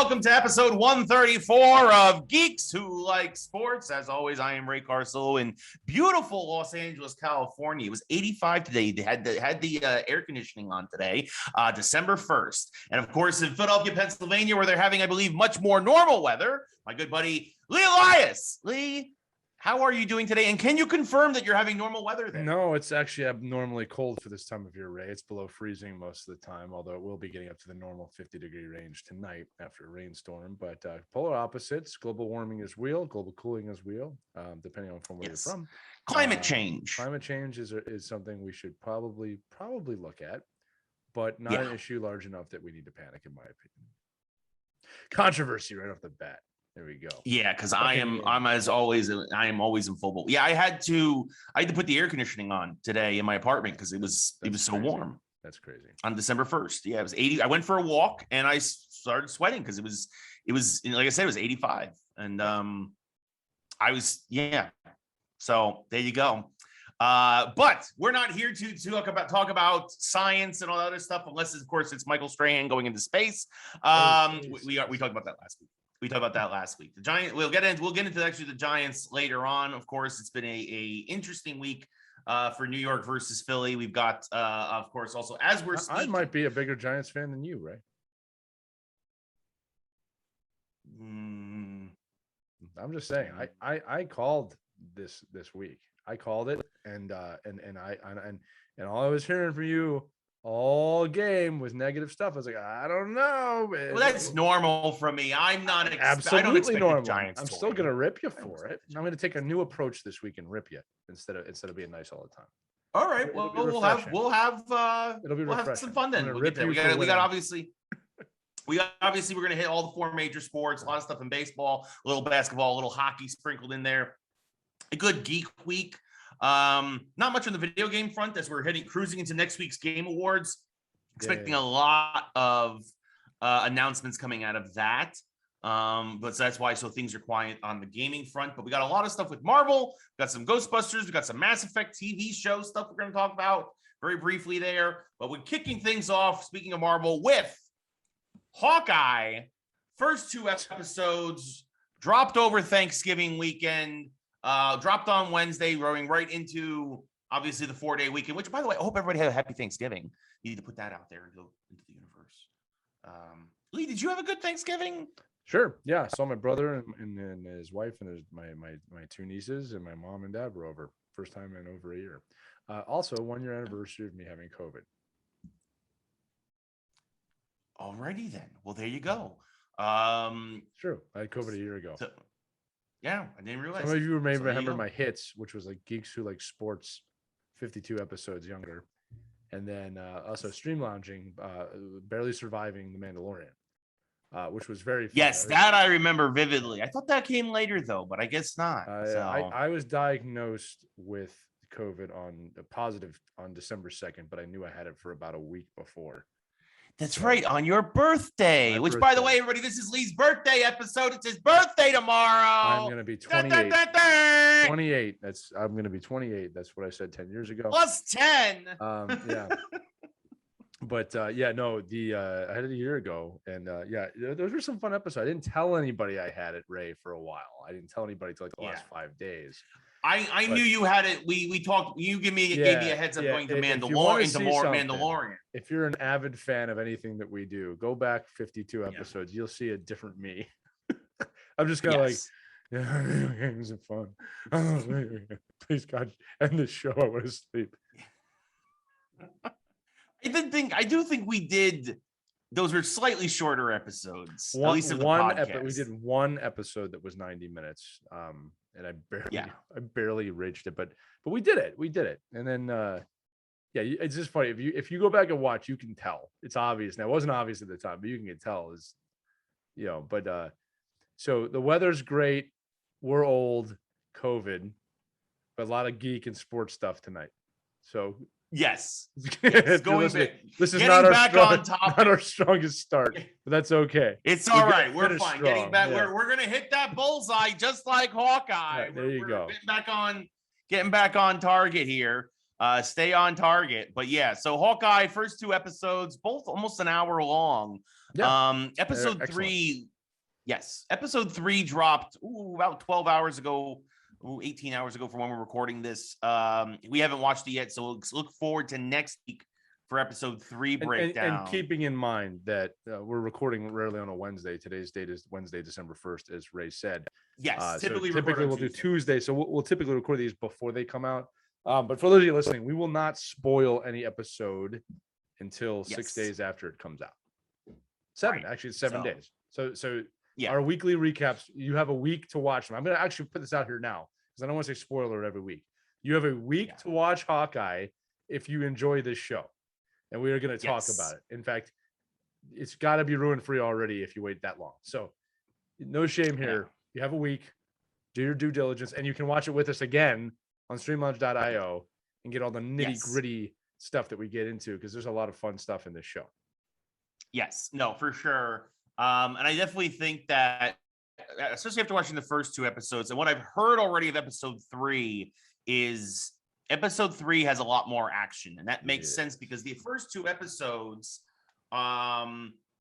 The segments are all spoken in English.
welcome to episode 134 of Geeks Who Like Sports. As always, I am Ray Carcillo in beautiful Los Angeles, California. It was 85 today. They had the air conditioning on today, December 1st. And of course, in Philadelphia, Pennsylvania, where they're having, I believe, much more normal weather, my good buddy Lee Elias. Lee, how are you doing today? And can you confirm that you're having normal weather there? No, it's actually abnormally cold for this time of year, Ray. It's below freezing most of the time, although it will be getting up to the normal 50-degree range tonight after a rainstorm. But polar opposites, global warming is real, global cooling is real, depending on from where you're from. Climate change. Climate change is something we should probably look at, but not an issue large enough that we need to panic, in my opinion. Controversy right off the bat. There we go. Yeah, because I'm always in full boat. Yeah, I had to put the air conditioning on today in my apartment because it was so warm. That's crazy. On December 1st. Yeah, it was 80. I went for a walk and I started sweating because it was like I said, it was 85. And so there you go. But we're not here to talk about science and all that other stuff, unless of course it's Michael Strahan going into space. We talked about that last week. The Giants. We'll get into actually the Giants later on. Of course, it's been a interesting week for New York versus Philly. We've got, of course, also as we're speaking, I might be a bigger Giants fan than you, Ray. I'm just saying. I called this week. I called it, and all I was hearing from you all game was negative stuff. I was like, I don't know, man. Well, that's normal for me. I'm not absolutely normal. Giants I'm still gonna rip you for it. I'm gonna take a new approach this week and rip you instead of being nice all the time. All right. Well, we'll have some fun then. We'll get there. We're gonna hit all the four major sports. A lot of stuff in baseball, a little basketball, a little hockey sprinkled in there. A good geek week. Not much on the video game front as we're cruising into next week's Game Awards. Expecting a lot of announcements coming out of that. But that's why things are quiet on the gaming front. But we got a lot of stuff with Marvel. We got some Ghostbusters. We got some Mass Effect TV show stuff we're going to talk about very briefly there. But we're kicking things off, speaking of Marvel, with Hawkeye. First two episodes dropped over Thanksgiving weekend. Dropped on Wednesday, rolling right into obviously the 4-day weekend, which, by the way, I hope everybody had a happy Thanksgiving. You need to put that out there into the universe. Lee, did you have a good Thanksgiving? Sure. Yeah. I saw my brother and his wife and my two nieces and my mom and dad were over. First time in over a year. Also, 1-year anniversary of me having COVID. Alrighty then. Well, there you go. True. I had COVID a year ago. Yeah, I didn't realize. Some of you may remember my hits, which was like Geeks Who Like Sports, 52 episodes younger. And then also Stream Lounging, barely surviving The Mandalorian, which was very fun. Yes, that I remember vividly. I thought that came later, though, but I guess not. I was diagnosed with COVID on December 2nd, but I knew I had it for about a week before. That's right, on your birthday, by the way, everybody, this is Lee's birthday episode. It's his birthday tomorrow. I'm going to be 28. 28. I'm going to be 28. That's what I said 10 years ago. Plus 10. Yeah. But I had it a year ago, and those were some fun episodes. I didn't tell anybody I had it, Ray, for a while. I didn't tell anybody till like the last 5 days. I knew you had it. We talked. You gave me a heads up going to Mandalorian. If you're an avid fan of anything that we do, go back 52 episodes. You'll see a different me. I'm just kind of games are fun. Please God, end the show. I want to sleep. I do think we did. Those were slightly shorter episodes. At least of the podcast. We did one episode that was 90 minutes. And I barely reached it, but we did it. And then, it's just funny. If you go back and watch, you can tell it's obvious. Now, it wasn't obvious at the time, but you can tell so the weather's great. We're old, COVID, but a lot of geek and sports stuff tonight. So yes, this is not our strongest start, but that's okay. It's all right. We're fine. Strong. Getting back, we're gonna hit that bullseye just like Hawkeye. There you go. Getting back on target here. Stay on target. But yeah, so Hawkeye, first two episodes, both almost an hour long. Yeah. Episode 3 Yes. Episode 3 dropped about 12 hours ago, 18 hours ago from when we're recording this. We haven't watched it yet, so look forward to next week for episode 3 breakdown. And keeping in mind that we're recording rarely on a Wednesday. Today's date is Wednesday, December 1st, as Ray said. Yes, typically we'll do Tuesday. So we'll typically record these before they come out. But for those of you listening, we will not spoil any episode until 6 days after it comes out. 7, right. Actually, it's 7 days. So yeah. Our weekly recaps, you have a week to watch them. I'm going to actually put this out here now because I don't want to say spoiler every week. You have a week to watch Hawkeye if you enjoy this show. And we are going to talk about it. In fact, it's got to be ruined for you already if you wait that long. So no shame here. Yeah. You have a week, do your due diligence, and you can watch it with us again on streamlaunch.io and get all the nitty gritty stuff that we get into because there's a lot of fun stuff in this show. Yes, no, for sure. And I definitely think that, especially after watching the first 2 episodes, and what I've heard already of episode 3 is episode 3 has a lot more action. And that makes sense because the first 2 episodes are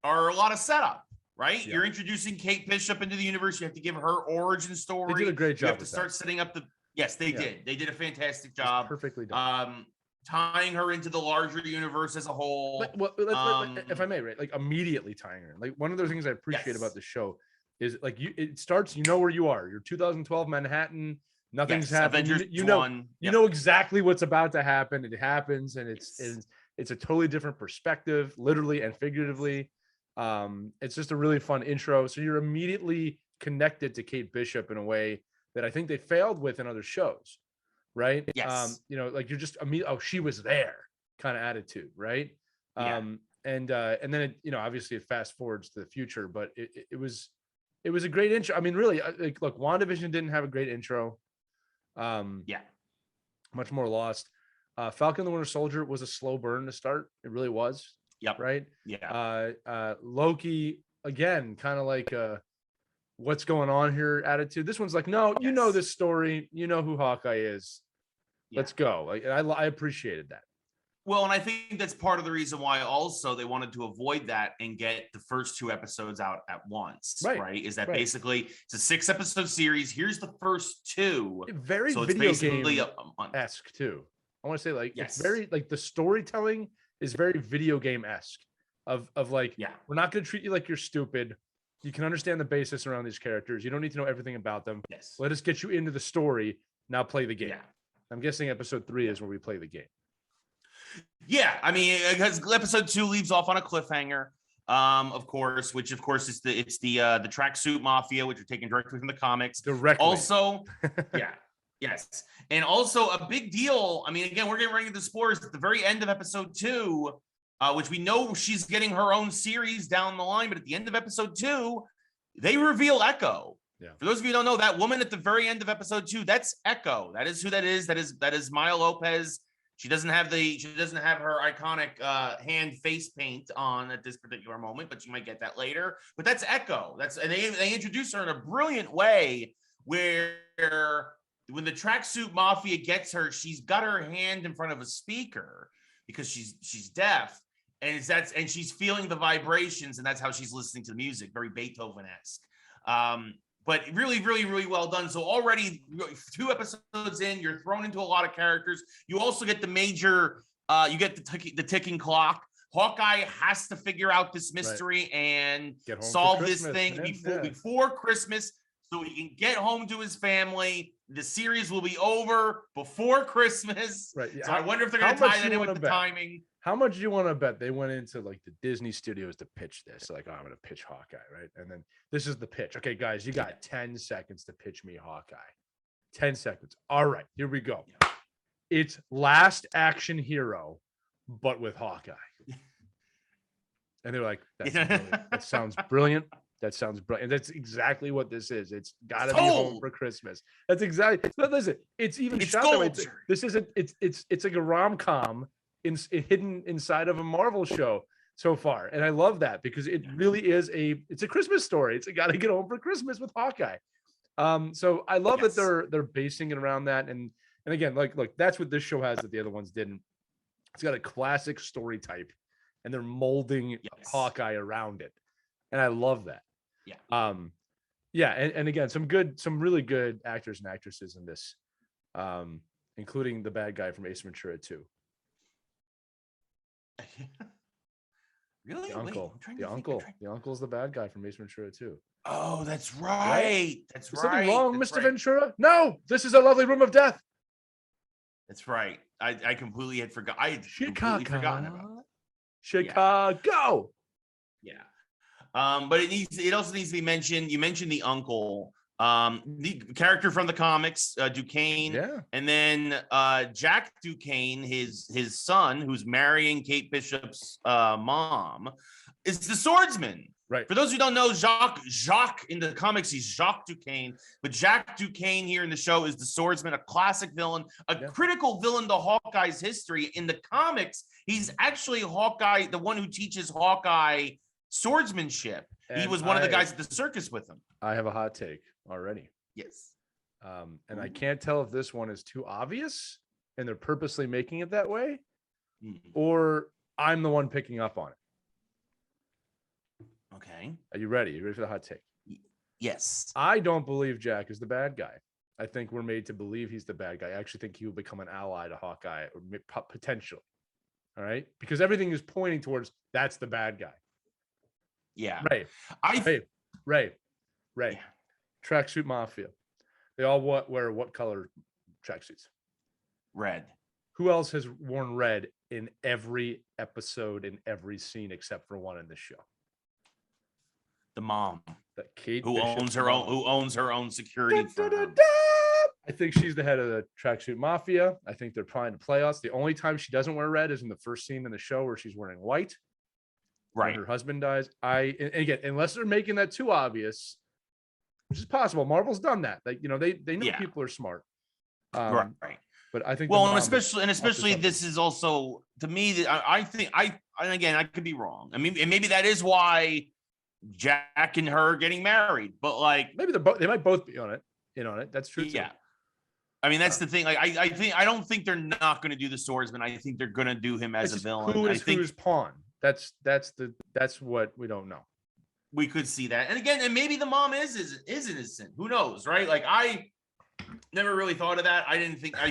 a lot of setup, right? Yeah. You're introducing Kate Bishop into the universe. You have to give her origin story. They did a great job. You have to start setting up the... Yes, they did. They did a fantastic job. Perfectly done. Tying her into the larger universe as a whole. If I may, right? Like immediately tying her. Like one of the things I appreciate about the show is like it starts, you know where you are. You're 2012 Manhattan. Nothing's happened. You know exactly what's about to happen. It happens, and it's a totally different perspective, literally and figuratively. It's just a really fun intro. So you're immediately connected to Kate Bishop in a way that I think they failed with in other shows. Right. Yes. Like you're just she was there kind of attitude. Right. And then it, obviously it fast forwards to the future, but it was a great intro. I mean, really, like, look, WandaVision didn't have a great intro. Much more lost. Falcon the Winter Soldier was a slow burn to start. It really was. Yep. Right. Yeah. Loki, again, kind of like what's going on here attitude. This one's like, no, you know this story, you know who Hawkeye is. Let's go. Like, I appreciated that. Well, and I think that's part of the reason why also they wanted to avoid that and get the first 2 episodes out at once, right? Is that basically it's a 6-episode series. Here's the first 2. Very video game-esque too. I want to say like it's very like the storytelling is very video game-esque of like, we're not going to treat you like you're stupid. You can understand the basis around these characters. You don't need to know everything about them. Yes. Let us get you into the story. Now play the game. Yeah. I'm guessing episode 3 is where we play the game. Yeah, I mean, because episode 2 leaves off on a cliffhanger, of course, which of course is the tracksuit mafia, which are taken directly from the comics. Directly. Also, yes, and also a big deal. I mean, again, we're getting ready to explore at the very end of episode 2, which we know she's getting her own series down the line, but at the end of episode 2, they reveal Echo. Yeah. For those of you who don't know, that woman at the very end of episode 2, that's Echo. That is who that is. That is Maya Lopez. She doesn't have her iconic hand face paint on at this particular moment, but you might get that later. But that's Echo. And they introduce her in a brilliant way where when the tracksuit mafia gets her, she's got her hand in front of a speaker because she's deaf, and she's feeling the vibrations, and that's how she's listening to the music, very Beethoven-esque. But really, really, really well done. So already 2 episodes in, you're thrown into a lot of characters. You also get the major, you get the ticking clock. Hawkeye has to figure out this mystery and solve this thing before Christmas so he can get home to his family. The series will be over before Christmas. Right. Yeah. So I wonder if they're going to tie that in with the timing. How much do you want to bet they went into like the Disney studios to pitch this? Like, I'm going to pitch Hawkeye, right? And then this is the pitch. Okay, guys, you got 10 seconds to pitch me Hawkeye. 10 seconds. All right, here we go. It's Last Action Hero, but with Hawkeye. And they're like, that sounds brilliant. That sounds brilliant. And that's exactly what this is. It's got to be home for Christmas. That's exactly. But listen, it's shot that way. This isn't. It's like a rom-com hidden inside of a Marvel show so far, and I love that because it really is it's a Christmas story. It's a got to get home for Christmas with Hawkeye. So I love that they're basing it around that, and again, like, look, that's what this show has that the other ones didn't. It's got a classic story type, and they're molding Hawkeye around it, and I love that. Yeah, and again, some really good actors and actresses in this, including the bad guy from Ace Ventura 2. Really? The uncle. The uncle's the bad guy from Ace Ventura 2. Oh, that's right. That's Is right. something wrong, That's Mr. right. Ventura? No, this is a lovely room of death. That's right. I completely had forgotten. I had completely forgotten about that. Chicago. Yeah. But it also needs to be mentioned. You mentioned the uncle, the character from the comics, Duquesne, and then Jack Duquesne, his son, who's marrying Kate Bishop's mom, is the swordsman. Right. For those who don't know, Jacques in the comics, he's Jacques Duquesne, but Jack Duquesne here in the show is the swordsman, a classic villain, critical villain to Hawkeye's history. In the comics, he's actually Hawkeye, the one who teaches Hawkeye swordsmanship. And he was one of the guys at the circus with him. I have a hot take already. Yes. And I can't tell if this one is too obvious and they're purposely making it that way, or I'm the one picking up on it. Okay. Are you ready? You ready for the hot take? Yes. I don't believe Jack is the bad guy. I think we're made to believe he's the bad guy. I actually think he will become an ally to Hawkeye, or potentially. All right? Because everything is pointing towards that's the bad guy. Yeah. Right. Yeah. Tracksuit Mafia. They all wear what color tracksuits? Red. Who else has worn red in every episode, in every scene, except for one in this show? The mom. That Kate who owns her own security firm. I think she's the head of the Tracksuit Mafia. I think they're trying to play us. The only time she doesn't wear red is in the first scene in the show where she's wearing white. Right. When her husband dies. And again, unless they're making that too obvious, which is possible. Marvel's done that. Like, they know people are smart. Right. But I think and especially this is also, to me, I think and again, I could be wrong. I mean, and maybe that is why Jack and her getting married, but like maybe they might both be on it. That's true. Yeah. I mean, that's the thing. Like, I don't think they're not going to do the swordsman. I think they're going to do him as a villain. Who's pawn? That's what we don't know. We could see that, and maybe the mom is innocent. Who knows, right? Like, I never really thought of that. I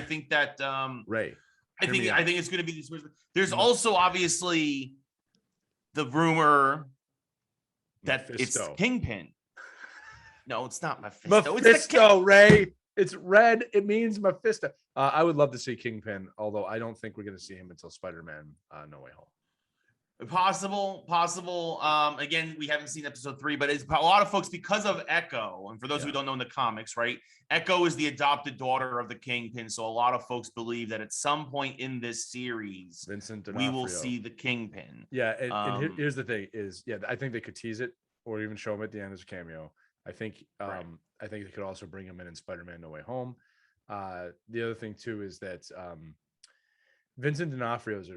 think that right. I think it's going to be the swordsman. There's also obviously the rumor that it's Kingpin. No, it's not Mephisto. Mephisto, Ray. It's red. It means Mephisto. I would love to see Kingpin, although I don't think we're going to see him until Spider-Man No Way Home. Possible. Again, we haven't seen episode 3, but it's a lot of folks, because of Echo. And for those who don't know in the comics, right? Echo is the adopted daughter of the Kingpin. So a lot of folks believe that at some point in this series, we will see the Kingpin. Yeah. And here's the thing is, I think they could tease it or even show him at the end as a cameo. I think they could also bring him in Spider-Man No Way Home. The other thing too is that Vincent D'Onofrio's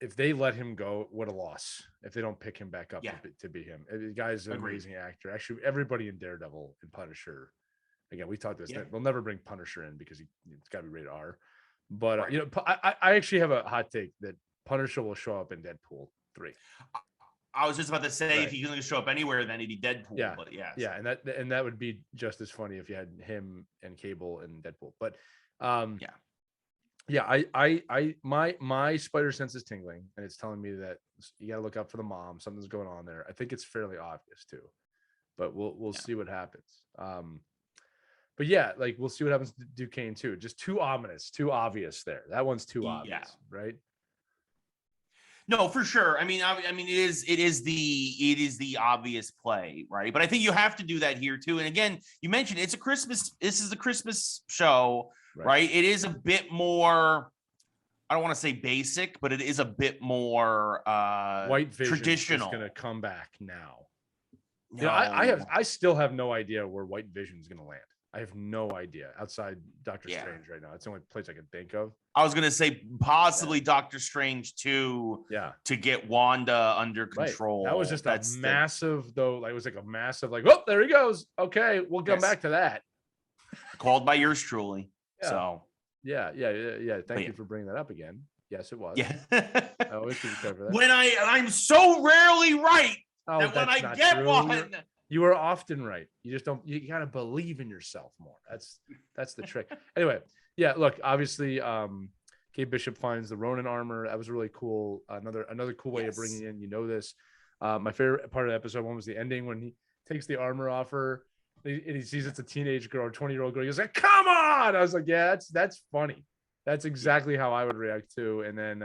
if they let him go, what a loss if they don't pick him back up to be him. The guy's an amazing actor. Actually, everybody in Daredevil and Punisher. Again, we talked this. They'll never bring Punisher in because it's got to be rated R. But I actually have a hot take that Punisher will show up in Deadpool 3. I was just about to say, if he's going to show up anywhere, then he'd be Deadpool. Yeah, but and that would be just as funny if you had him and Cable and Deadpool. But my spider sense is tingling, and it's telling me that you got to look up for the mom. Something's going on there. I think it's fairly obvious too, but we'll see what happens. But like we'll see what happens to Duquesne too. Just too ominous, too obvious there. That one's too obvious, right? No, for sure. I mean, it is the obvious play, right? But I think you have to do that here too. And again, you mentioned this is a Christmas show, right? It is a bit more, I don't want to say basic, but it is a bit more White Vision traditional. Is going to come back now. No. I still have no idea where White Vision is going to land. I have no idea outside Doctor Strange right now. It's the only place I can think of. I was going to say possibly Doctor Strange 2 to get Wanda under control. That was just massive, though. Like, it was like a massive, like, oh, there he goes. Okay, we'll come back to that. Called by yours truly. Yeah. So. Yeah. Thank you for bringing that up again. Yes, it was. Yeah. I always keep for that. I'm so rarely right that when I get one, You are often right. You just don't. You gotta believe in yourself more. That's the trick. Anyway, yeah. Look, obviously, Kate Bishop finds the Ronin armor. That was really cool. Another cool way of bringing in. This. My favorite part of the episode one was the ending when he takes the armor off her and he sees it's a teenage girl, 20-year-old girl. He goes like, "Come on!" I was like, "Yeah, that's funny. That's exactly how I would react too." And then,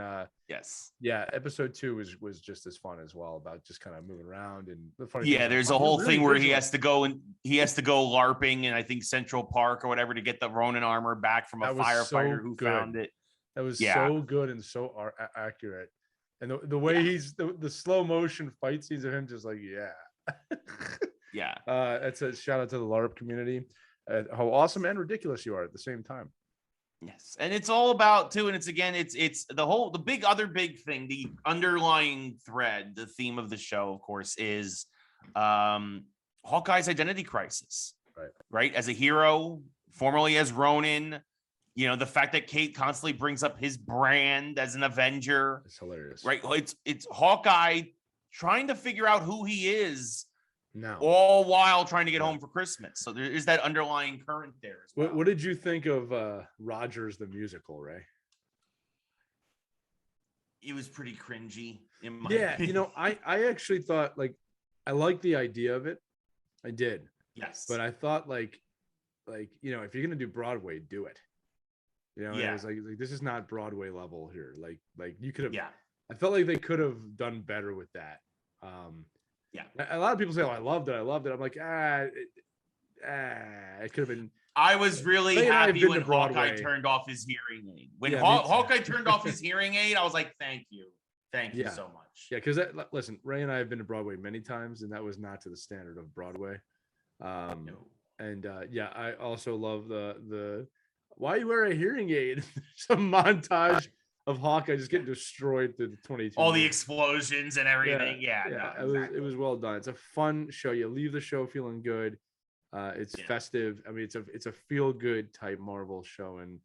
episode 2 was just as fun as well, about just kind of moving around and the funny. Yeah, there's a whole thing where he has to go LARPing in, I think, Central Park or whatever, to get the Ronin armor back from a firefighter who found it. That was so good and so accurate. And the way he's the slow motion fight scenes of him just like, that's a shout out to the LARP community. How awesome and ridiculous you are at the same time. Yes, and it's all about too, and it's the other big thing, the underlying thread, the theme of the show, of course, is Hawkeye's identity crisis. Right, as a hero, formerly as Ronin. The fact that Kate constantly brings up his brand as an Avenger. It's hilarious. Right. It's Hawkeye trying to figure out who he is now, all while trying to get home for Christmas. So there is that underlying current there as well. What did you think of Rogers the musical, Ray? It was pretty cringy in my opinion. I actually thought, like, I liked the idea of it. I did. Yes. But I thought like if you're gonna do Broadway, do it. I was like this is not Broadway level here. Like you could have. Yeah. I felt like they could have done better with that. A lot of people say, "Oh, I loved it. I'm like, it could have been. I was really happy when Hawkeye turned off his hearing aid. When Hawkeye turned off his hearing aid, I was like, thank you so much. Yeah, because listen, Ray and I have been to Broadway many times, and that was not to the standard of Broadway. No. And I also love the why you wear a hearing aid. Some montage of Hawkeye just getting destroyed through the 22. All the explosions and everything. It was well done. It's a fun show. You leave the show feeling good. It's festive. I mean, it's a feel good type Marvel show, and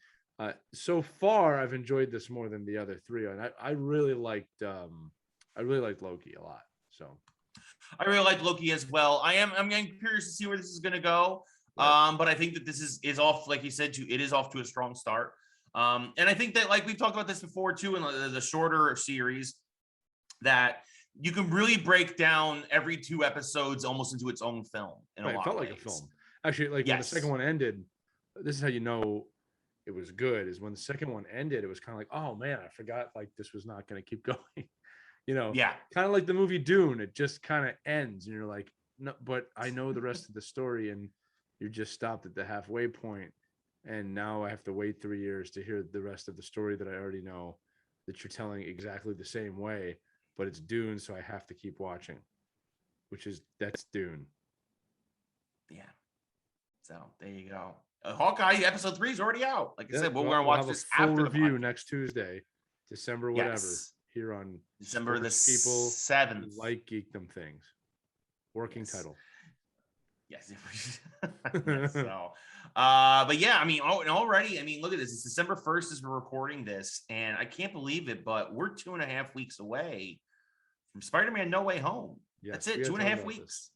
so far I've enjoyed this more than the other three. And I really liked Loki a lot. So I really like Loki as well. I'm getting curious to see where this is going to go. But I think that this is off, like you said, it is off to a strong start. And I think that, like we've talked about this before too, in the shorter series, that you can really break down every 2 episodes almost into its own film. It felt like a film. Actually, like when the second one ended, this is how you know it was good, is when the second one ended, it was kind of like, oh man, I forgot like this was not going to keep going. Kind of like the movie Dune. It just kind of ends and you're like, no, but I know the rest of the story, and you just stopped at the halfway point, and now I have to wait 3 years to hear the rest of the story that I already know, that you're telling exactly the same way, but it's Dune, so I have to keep watching, that's Dune. Yeah. So there you go. Hawkeye episode 3 is already out. Like I said, we're going to watch this full after review the next Tuesday, December whatever, here on December the 7th. People like Geekdom Things. Working title. Yes. So, but yeah, I mean, already, I mean, look at this. It's December 1st as we're recording this, and I can't believe it, but we're 2.5 weeks away from Spider-Man No Way Home. Yes, that's it. 2.5 weeks. This.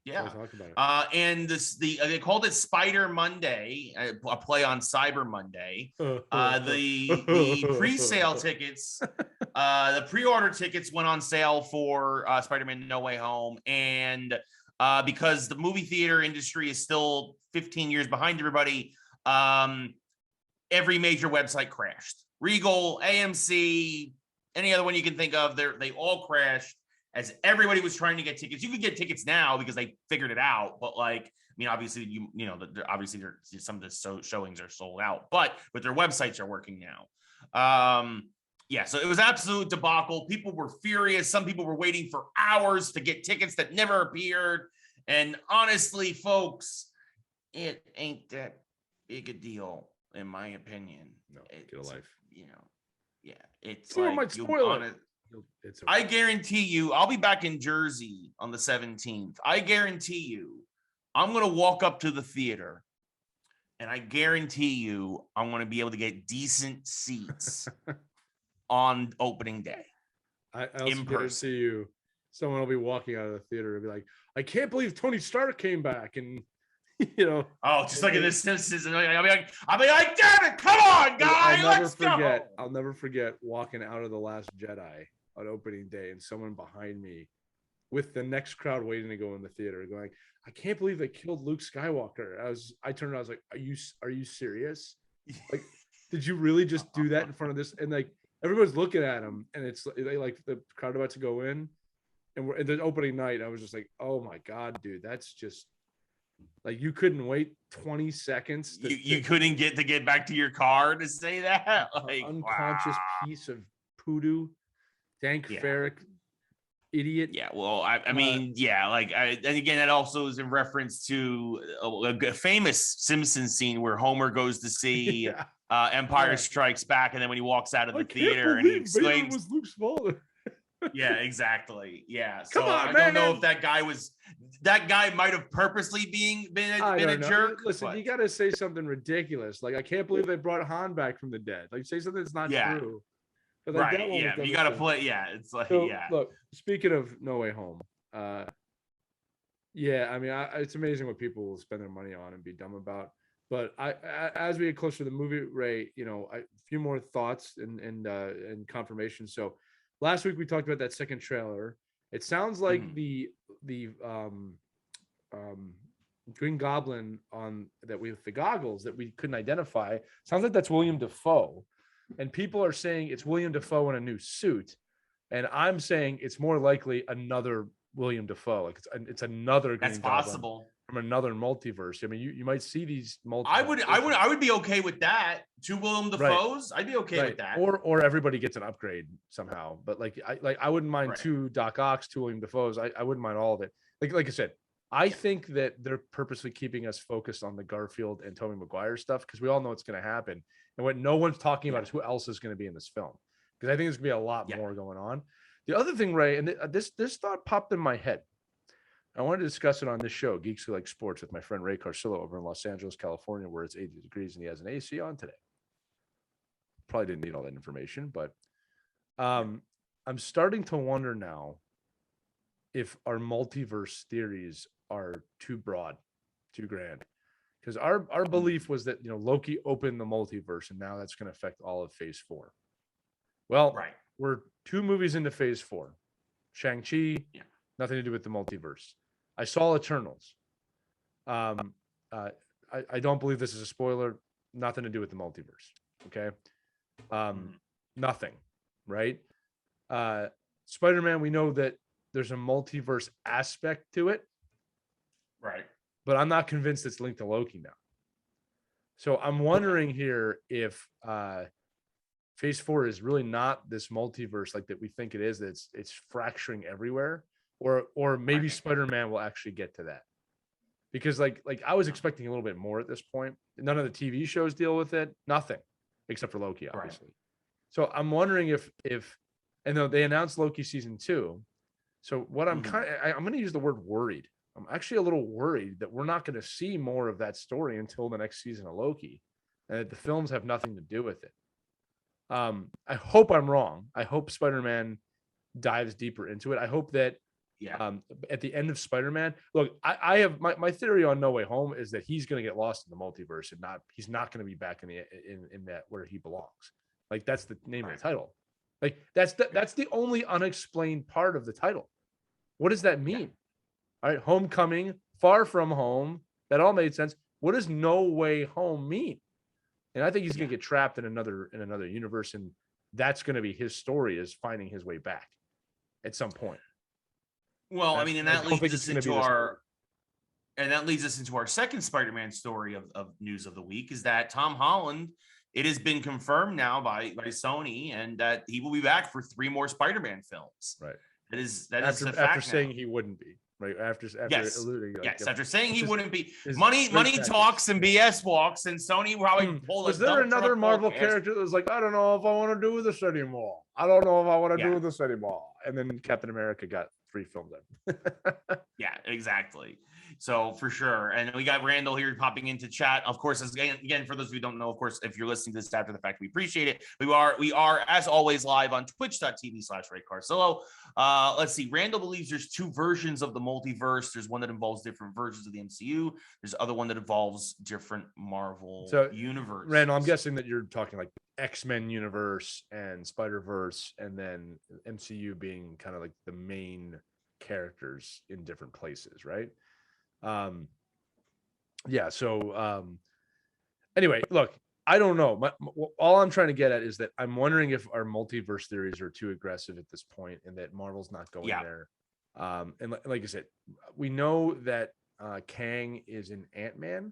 Yeah. Talk about it. And they called it Spider Monday, a play on Cyber Monday. The pre-sale tickets, the pre-order tickets went on sale for Spider-Man No Way Home, and because the movie theater industry is still 15 years behind everybody, every major website crashed. Regal, AMC, any other one you can think of, they all crashed as everybody was trying to get tickets. You could get tickets now because they figured it out, but like, I mean, obviously, obviously some of the showings are sold out, but their websites are working now. So it was absolute debacle. People were furious. Some people were waiting for hours to get tickets that never appeared. And honestly, folks, it ain't that big a deal, in my opinion. No, get a life. It's like, might spoil it. It's okay. I guarantee you, I'll be back in Jersey on the 17th. I guarantee you, I'm going to walk up to the theater, and I guarantee you, I'm going to be able to get decent seats on opening day. I also guarantee you, someone will be walking out of the theater and be like, I can't believe Tony Stark came back. And, Oh, just like in The Simpsons. And I'll be like, damn it, come on, guy, let's go. I'll never forget walking out of The Last Jedi on opening day and someone behind me with the next crowd waiting to go in the theater going, I can't believe they killed Luke Skywalker. I turned around, I was like, are you serious? Like, did you really just do that in front of this? And like, everybody's looking at him and it's like the crowd about to go in and we're at the opening night. I was just like, oh my God, dude, that's just like, you couldn't wait 20 seconds. You couldn't get back to your car to say that? Like, unconscious piece of poodoo, Dank Farrick, idiot. Yeah, well, I mean, and again, that also is in reference to a famous Simpsons scene where Homer goes to see Empire Strikes Back, and then when he walks out of the theater and he exclaims, was Luke's father. Yeah, exactly. Yeah. Come on, I don't know if that guy might have purposely been a jerk. Listen, you got to say something ridiculous. Like, I can't believe they brought Han back from the dead. Like, say something that's not true. But like, right. Yeah. You got to play. Yeah. It's like, Look, speaking of No Way Home, I mean, it's amazing what people will spend their money on and be dumb about. But as we get closer to the movie, Ray, a few more thoughts and confirmation. So last week we talked about that second trailer. It sounds like the Green Goblin with the goggles that we couldn't identify. Sounds like that's William Dafoe. And people are saying it's William Dafoe in a new suit. And I'm saying it's more likely another William Dafoe. Like it's another Green Goblin possible from another multiverse. I mean, you might see these I would be okay with that. Two William Dafoes. Right. I'd be okay with that. Or everybody gets an upgrade somehow. But I wouldn't mind two Doc Ocks, two William Dafoes. I wouldn't mind all of it. Like I said, I think that they're purposely keeping us focused on the Garfield and Tobey Maguire stuff because we all know what's going to happen. And what no one's talking about is who else is going to be in this film. Because I think there's going to be a lot more going on. The other thing, Ray, and this thought popped in my head. I wanted to discuss it on this show, Geeks Who Like Sports, with my friend Ray Carcillo over in Los Angeles, California, where it's 80 degrees and he has an AC on today. Probably didn't need all that information, but I'm starting to wonder now if our multiverse theories are too broad, too grand. Because our belief was that Loki opened the multiverse, and now that's going to affect all of Phase 4. Well, we're 2 movies into Phase 4. Shang-Chi, nothing to do with the multiverse. I saw Eternals. I don't believe this is a spoiler. Nothing to do with the multiverse. Okay, nothing. Right? Spider-Man. We know that there's a multiverse aspect to it. Right. But I'm not convinced it's linked to Loki now. So I'm wondering here if Phase 4 is really not this multiverse like that we think it is. That it's fracturing everywhere, or maybe Spider-Man will actually get to that. Because like I was expecting a little bit more at this point. None of the TV shows deal with it. Nothing, except for Loki, obviously. Right. So I'm wondering if and though they announced Loki season 2. So what I'm I'm going to use the word worried. I'm actually a little worried that we're not going to see more of that story until the next season of Loki, and that the films have nothing to do with it. I hope I'm wrong. I hope Spider-Man dives deeper into it. I hope that at the end of Spider-Man, look, I have my theory on No Way Home is that he's going to get lost in the multiverse and he's not going to be back in that where he belongs. Like that's the name of the title. Like that's the only unexplained part of the title. What does that mean? All right, Homecoming, Far From Home, that all made sense. What does No Way Home mean? And I think he's going to get trapped in another universe, and that's going to be his story, is finding his way back at some point. Well, I mean, and that leads us into our second Spider-Man story of news of the week, is that Tom Holland, it has been confirmed now by Sony, and that he will be back for 3 more Spider-Man films. Right. That is after saying he wouldn't be. Right after alluding, after saying he wouldn't be, money talks and BS walks, and Sony probably pulled. Was there another Marvel character that was like, I don't know if I want to do this anymore. I don't know if I want to do this anymore. And then Captain America got 3 films in. Yeah, exactly. So for sure. And we got Randall here popping into chat. Of course, again, for those who don't know, of course, if you're listening to this after the fact, we appreciate it. We are as always live on twitch.tv/RayCarcillo. Let's see. Randall believes there's two versions of the multiverse. There's one that involves different versions of the MCU. There's other one that involves different Marvel universe. Randall, I'm guessing that you're talking like X-Men universe and Spider-Verse, and then MCU being kind of like the main characters in different places, right? Anyway, look, I don't know. All I'm trying to get at is that I'm wondering if our multiverse theories are too aggressive at this point, and that Marvel's not going there. And like I said, we know that Kang is in Ant-Man,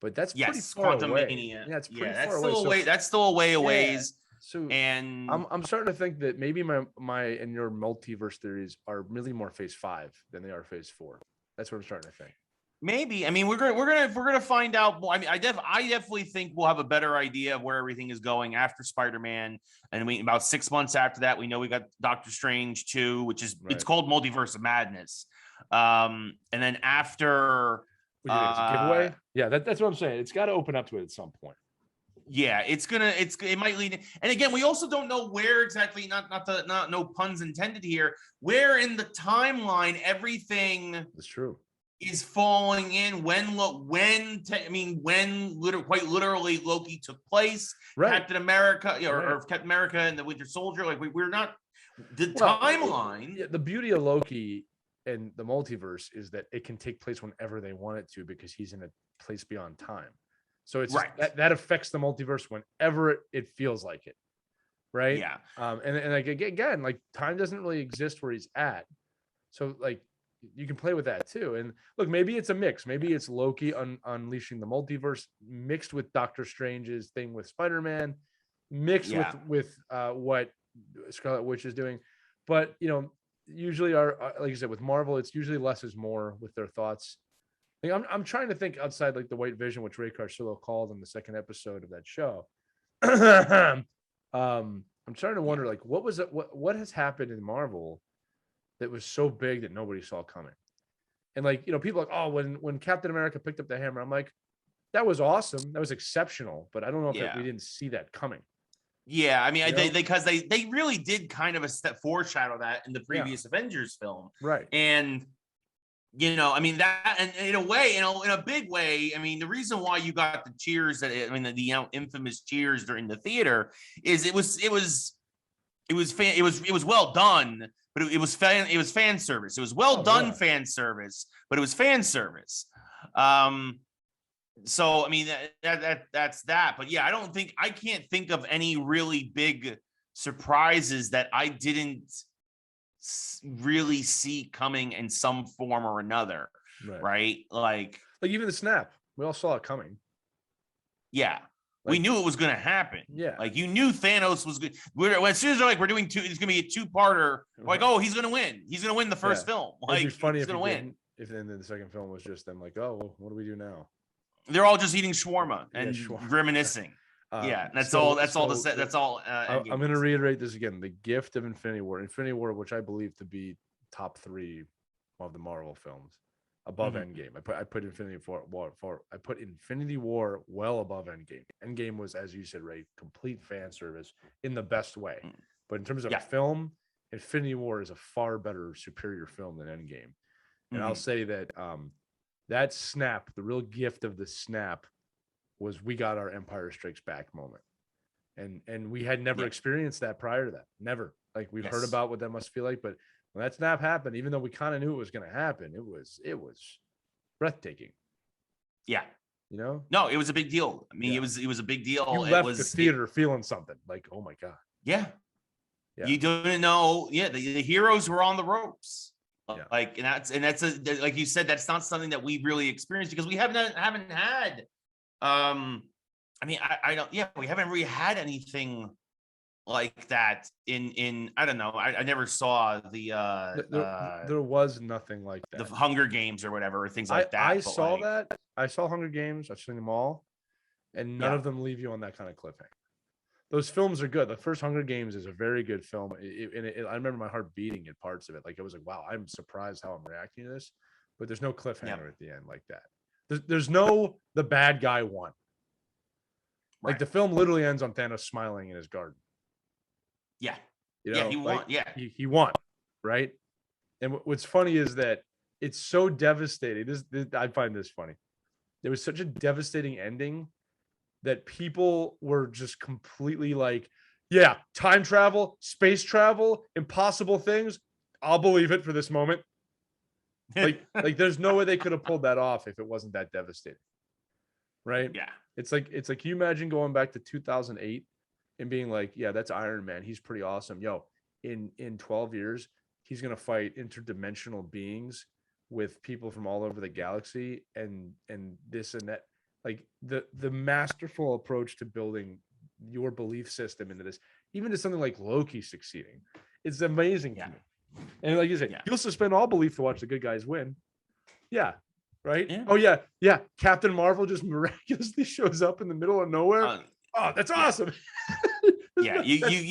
but that's pretty far away. Yeah, it's pretty far away. That's still a way ways. So, and I'm starting to think that maybe my and your multiverse theories are really more phase 5 than they are phase 4. That's what I'm starting to think. Maybe. I mean, we're gonna find out more. I mean, I definitely think we'll have a better idea of where everything is going after Spider-Man, and about 6 months after that, we know we got Doctor Strange 2, which is It's called Multiverse of Madness. And then after it's a giveaway. Yeah, that's what I'm saying. It's got to open up to it at some point. Yeah, it might lead. And again, we also don't know where exactly, no puns intended here, where in the timeline everything that's true is falling in, quite literally Loki took place, right? Captain America, or Captain America and the Winter Soldier, like we're not timeline. Yeah, the beauty of Loki and the multiverse is that it can take place whenever they want it to, because he's in a place beyond time. So it's that affects the multiverse whenever it feels like it, right? Yeah. And like again, like time doesn't really exist where he's at, so like you can play with that too. And look, maybe it's a mix. Maybe it's Loki unleashing the multiverse mixed with Doctor Strange's thing with Spider-Man, mixed with what Scarlet Witch is doing. But usually like you said, with Marvel, it's usually less is more with their thoughts. Like I'm trying to think outside like the White Vision, which Ray Carcillo called in the second episode of that show. I'm trying to wonder like what has happened in Marvel that was so big that nobody saw coming. And like, people are like, oh, when Captain America picked up the hammer, I'm like, that was awesome. That was exceptional. But I don't know if we didn't see that coming. Yeah, I mean, because they really did kind of foreshadow that in the previous Avengers film. Right. And I mean, that, and in a way, in a big way, I mean, the reason why you got the cheers the infamous cheers during the theater is it was well done, but it was fan service. It was well done fan service, but it was fan service. So I mean that's that. But yeah, I can't think of any really big surprises that I didn't really see coming in some form or another, right? Like even the snap, we all saw it coming. Yeah, we knew it was going to happen. Yeah, like you knew Thanos was good. As soon as they're like, we're doing 2, it's going to be a 2-parter. Like, oh, he's going to win. He's going to win the first film. Like, it'd be funny he's going to win. If then the second film was just them like, oh, well, what do we do now? They're all just eating shawarma and reminiscing. That's all. I'm going to reiterate this again. The gift of Infinity War, which I believe to be top 3 of the Marvel films, above Endgame. I put Infinity War well above Endgame. Endgame was, as you said, Ray, complete fan service in the best way. But in terms of film, Infinity War is a far better, superior film than Endgame. And I'll say that that snap, the real gift of the snap, was we got our Empire Strikes Back moment. And we had never experienced that prior to that. Never. Like we've heard about what that must feel like, but when that snap happened, even though we kind of knew it was going to happen, it was breathtaking. Yeah. No, it was a big deal. I mean, it was a big deal. You left the theater feeling something like, oh my God. Yeah. You didn't know. Yeah. The heroes were on the ropes. Yeah. Like, and that's like you said, that's not something that we really experienced because we haven't had. I mean, I don't. Yeah, we haven't really had anything like that in. I don't know. I never saw there was nothing like that. The Hunger Games or whatever, or things like that. I saw that. I saw Hunger Games. I've seen them all, and none of them leave you on that kind of cliffhanger. Those films are good. The first Hunger Games is a very good film. I remember my heart beating at parts of it. Like I was like, wow, I'm surprised how I'm reacting to this. but there's no cliffhanger Yep. at the end like that. There's no the bad guy won. Like the film literally ends on Thanos smiling in his garden. Yeah. You know, he won. Yeah. He won, right? And what's funny is that it's so devastating. This I find this funny. There was such a devastating ending that people were just completely like, yeah, time travel, space travel, impossible things. I'll believe it for this moment. Like there's no way they could have pulled that off if it wasn't that devastating. Right? Yeah. It's like can you imagine going back to 2008 and being like, yeah, that's Iron Man. He's pretty awesome. Yo, in 12 years, he's going to fight interdimensional beings with people from all over the galaxy and this and that. Like the masterful approach to building your belief system into this, even to something like Loki succeeding, it's amazing to me. And like you said, you'll suspend all belief to watch the good guys win. Yeah. Right. Yeah. Oh yeah. Captain Marvel just miraculously shows up in the middle of nowhere. Oh, that's awesome. Yeah.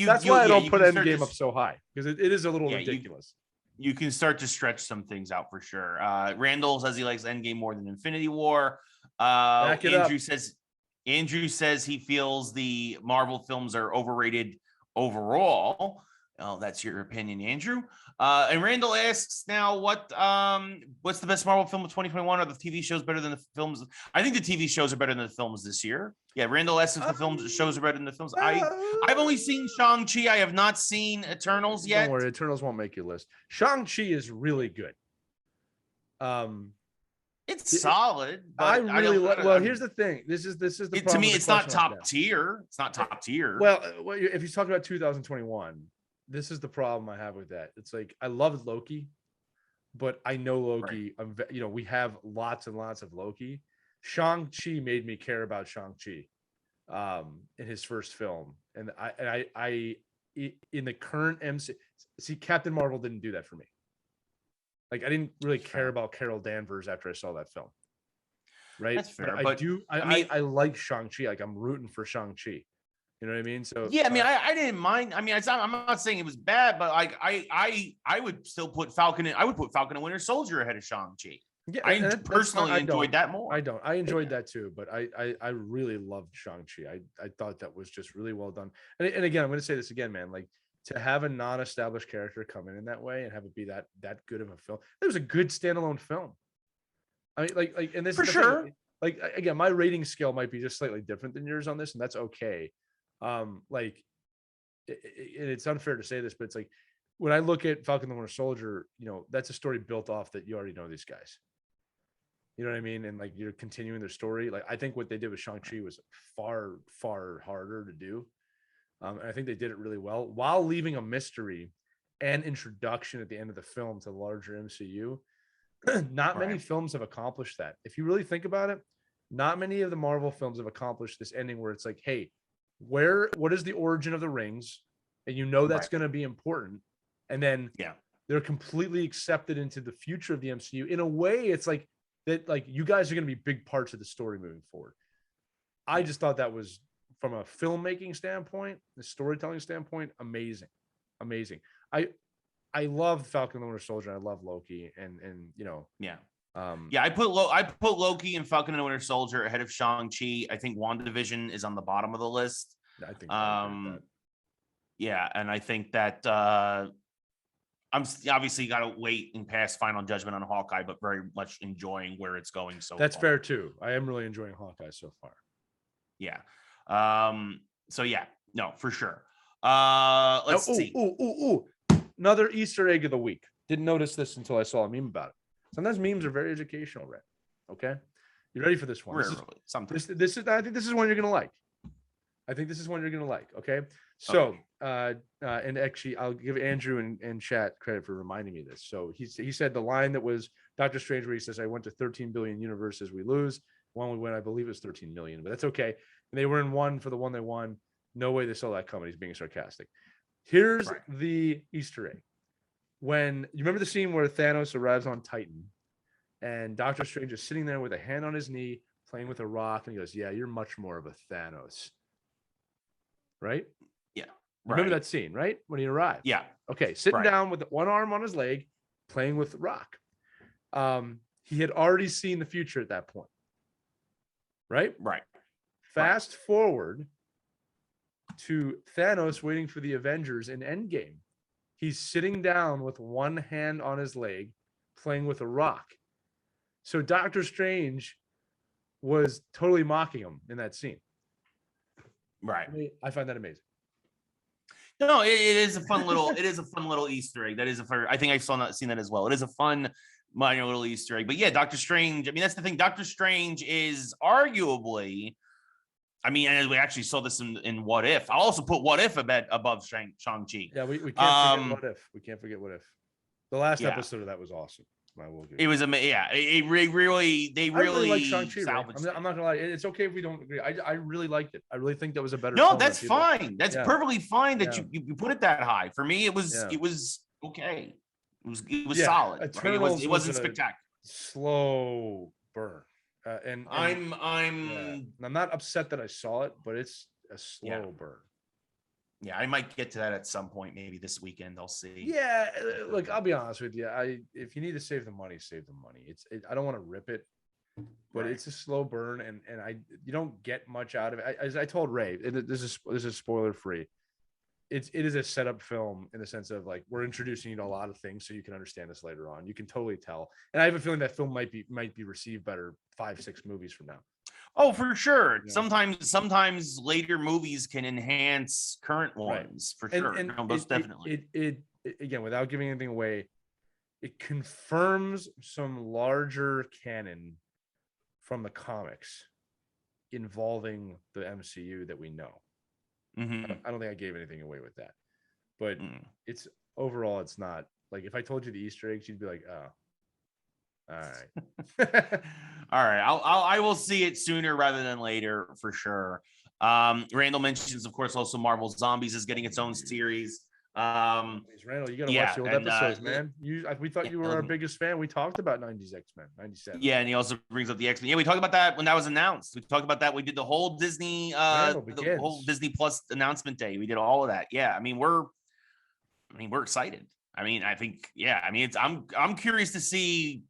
That's why I don't put Endgame up so high, because it is a little ridiculous. You can start to stretch some things out for sure. Randall says he likes Endgame more than Infinity War. Andrew says he feels the Marvel films are overrated overall. Oh, that's your opinion, Andrew. And Randall asks now, what's the best Marvel film of 2021? Are the TV shows better than the films? I think the TV shows are better than the films this year. Yeah, Randall asks if the shows are better than the films. I've only seen Shang-Chi. I have not seen Eternals yet. Don't worry, Eternals won't make your list. Shang-Chi is really good. It's solid. But I really well. Here's the thing. This is the problem. To me, it's not top tier. It's not top tier. Well, if you talk about 2021, this is the problem I have with that. It's like I love Loki, but I know Loki. Right. We have lots and lots of Loki. Shang-Chi made me care about Shang-Chi in his first film, and I in the current MC. See, Captain Marvel didn't do that for me. Like I didn't really care about Carol Danvers after I saw that film. Right. That's fair. But I like Shang-Chi. Like I'm rooting for Shang-Chi. You know what I mean? So yeah, I mean, I didn't mind. I mean, I'm not saying it was bad, but like I would still put Falcon in. I would put Falcon and Winter Soldier ahead of Shang-Chi. Yeah, I personally enjoyed that more. I enjoyed that too, but I really loved Shang-Chi. I thought that was just really well done. And again, I'm going to say this again, man. Like to have a non-established character come in that way and have it be that good of a film. It was a good standalone film. I mean, like, and this for sure. Thing, like again, my rating scale might be just slightly different than yours on this, and that's okay. It's unfair to say this, but it's like when I look at Falcon and the Winter Soldier, that's a story built off that you already know these guys. You know what I mean? And like you're continuing their story. Like I think what they did with Shang-Chi was far, far harder to do. And I think they did it really well while leaving a mystery and introduction at the end of the film to the larger MCU. Not many films have accomplished that. If you really think about it, not many of the Marvel films have accomplished this ending where it's like, hey, what is the origin of the rings? And that's going to be important. And then they're completely accepted into the future of the MCU. In a way, it's like that, like you guys are going to be big parts of the story moving forward. I just thought that was, from a filmmaking standpoint, the storytelling standpoint, amazing. I love Falcon and the Winter Soldier. I love Loki, and I put Loki and Falcon and the Winter Soldier ahead of Shang-Chi. I think WandaVision is on the bottom of the list. I think and I think that I'm obviously got to wait and pass final judgment on Hawkeye, but very much enjoying where it's going. So that's fair too. I am really enjoying Hawkeye so far. Yeah. So yeah, no, for sure. Let's see. Another Easter egg of the week. Didn't notice this until I saw a meme about it. Sometimes memes are very educational, Red. Okay. You ready for this one? Sometimes. I think this is one you're going to like. Okay. So, and actually I'll give Andrew and chat credit for reminding me of this. So he said the line that was Doctor Strange, where he says, I went to 13 billion universes, we lose. One we win, I believe it was 13 million, but that's okay. And they were in one for the one they won. No way they saw that coming. He's being sarcastic. Here's the Easter egg. When you remember the scene where Thanos arrives on Titan and Doctor Strange is sitting there with a hand on his knee, playing with a rock, and he goes, yeah, you're much more of a Thanos. Right? Yeah. Remember that scene, right? When he arrived. Yeah. Okay. Sitting down with one arm on his leg, playing with rock. he had already seen the future at that point. Right? Right. Fast forward to Thanos waiting for the Avengers in Endgame. He's sitting down with one hand on his leg, playing with a rock. So Doctor Strange was totally mocking him in that scene. Right. I find that amazing. No, it is a fun little. It is a fun little Easter egg. That is I think I've seen that as well. It is a fun minor little Easter egg. But yeah, Doctor Strange. I mean, that's the thing. Doctor Strange is arguably. I mean, and we actually saw this in What If. I'll also put What If above Shang-Chi. Yeah, we can't forget What If. We can't forget What If. The last episode of that was awesome. It was amazing. Yeah, they really like Shang-Chi. Right? I'm not gonna lie. It's okay if we don't agree. I really liked it. I really think that was a better. No, that's fine. That's perfectly fine that you put it that high. For me, it was okay. It was solid. Right? It wasn't spectacular. Slow burn. And I'm not upset that I saw it, but it's a slow burn. Yeah, I might get to that at some point, maybe this weekend. I'll see. Yeah, look, I'll be honest with you. If you need to save the money, save the money. I don't want to rip it, but it's a slow burn, and you don't get much out of it. As I told Ray, this is spoiler free. It is a setup film in the sense of like we're introducing you to a lot of things so you can understand this later on. You can totally tell, and I have a feeling that film might be received better 5-6 movies from now. Oh, for sure. Yeah. Sometimes later movies can enhance current ones, for sure. And most definitely. It again, without giving anything away, it confirms some larger canon from the comics involving the MCU that we know. Mm-hmm. I don't think I gave anything away with that, but it's overall, it's not like if I told you the Easter eggs, you'd be like, oh. All right. All right. I will see it sooner rather than later for sure. Randall mentions, of course, also Marvel Zombies is getting its own series. Randall, you gotta watch the old episodes, man. We thought you were our biggest fan. We talked about 90s X-Men, 97. Yeah, and he also brings up the X-Men. Yeah, we talked about that when that was announced. We talked about that. We did the whole Disney the whole Disney Plus announcement day. We did all of that. Yeah, I mean, we're excited. I mean, I think, yeah, I mean, I'm curious to see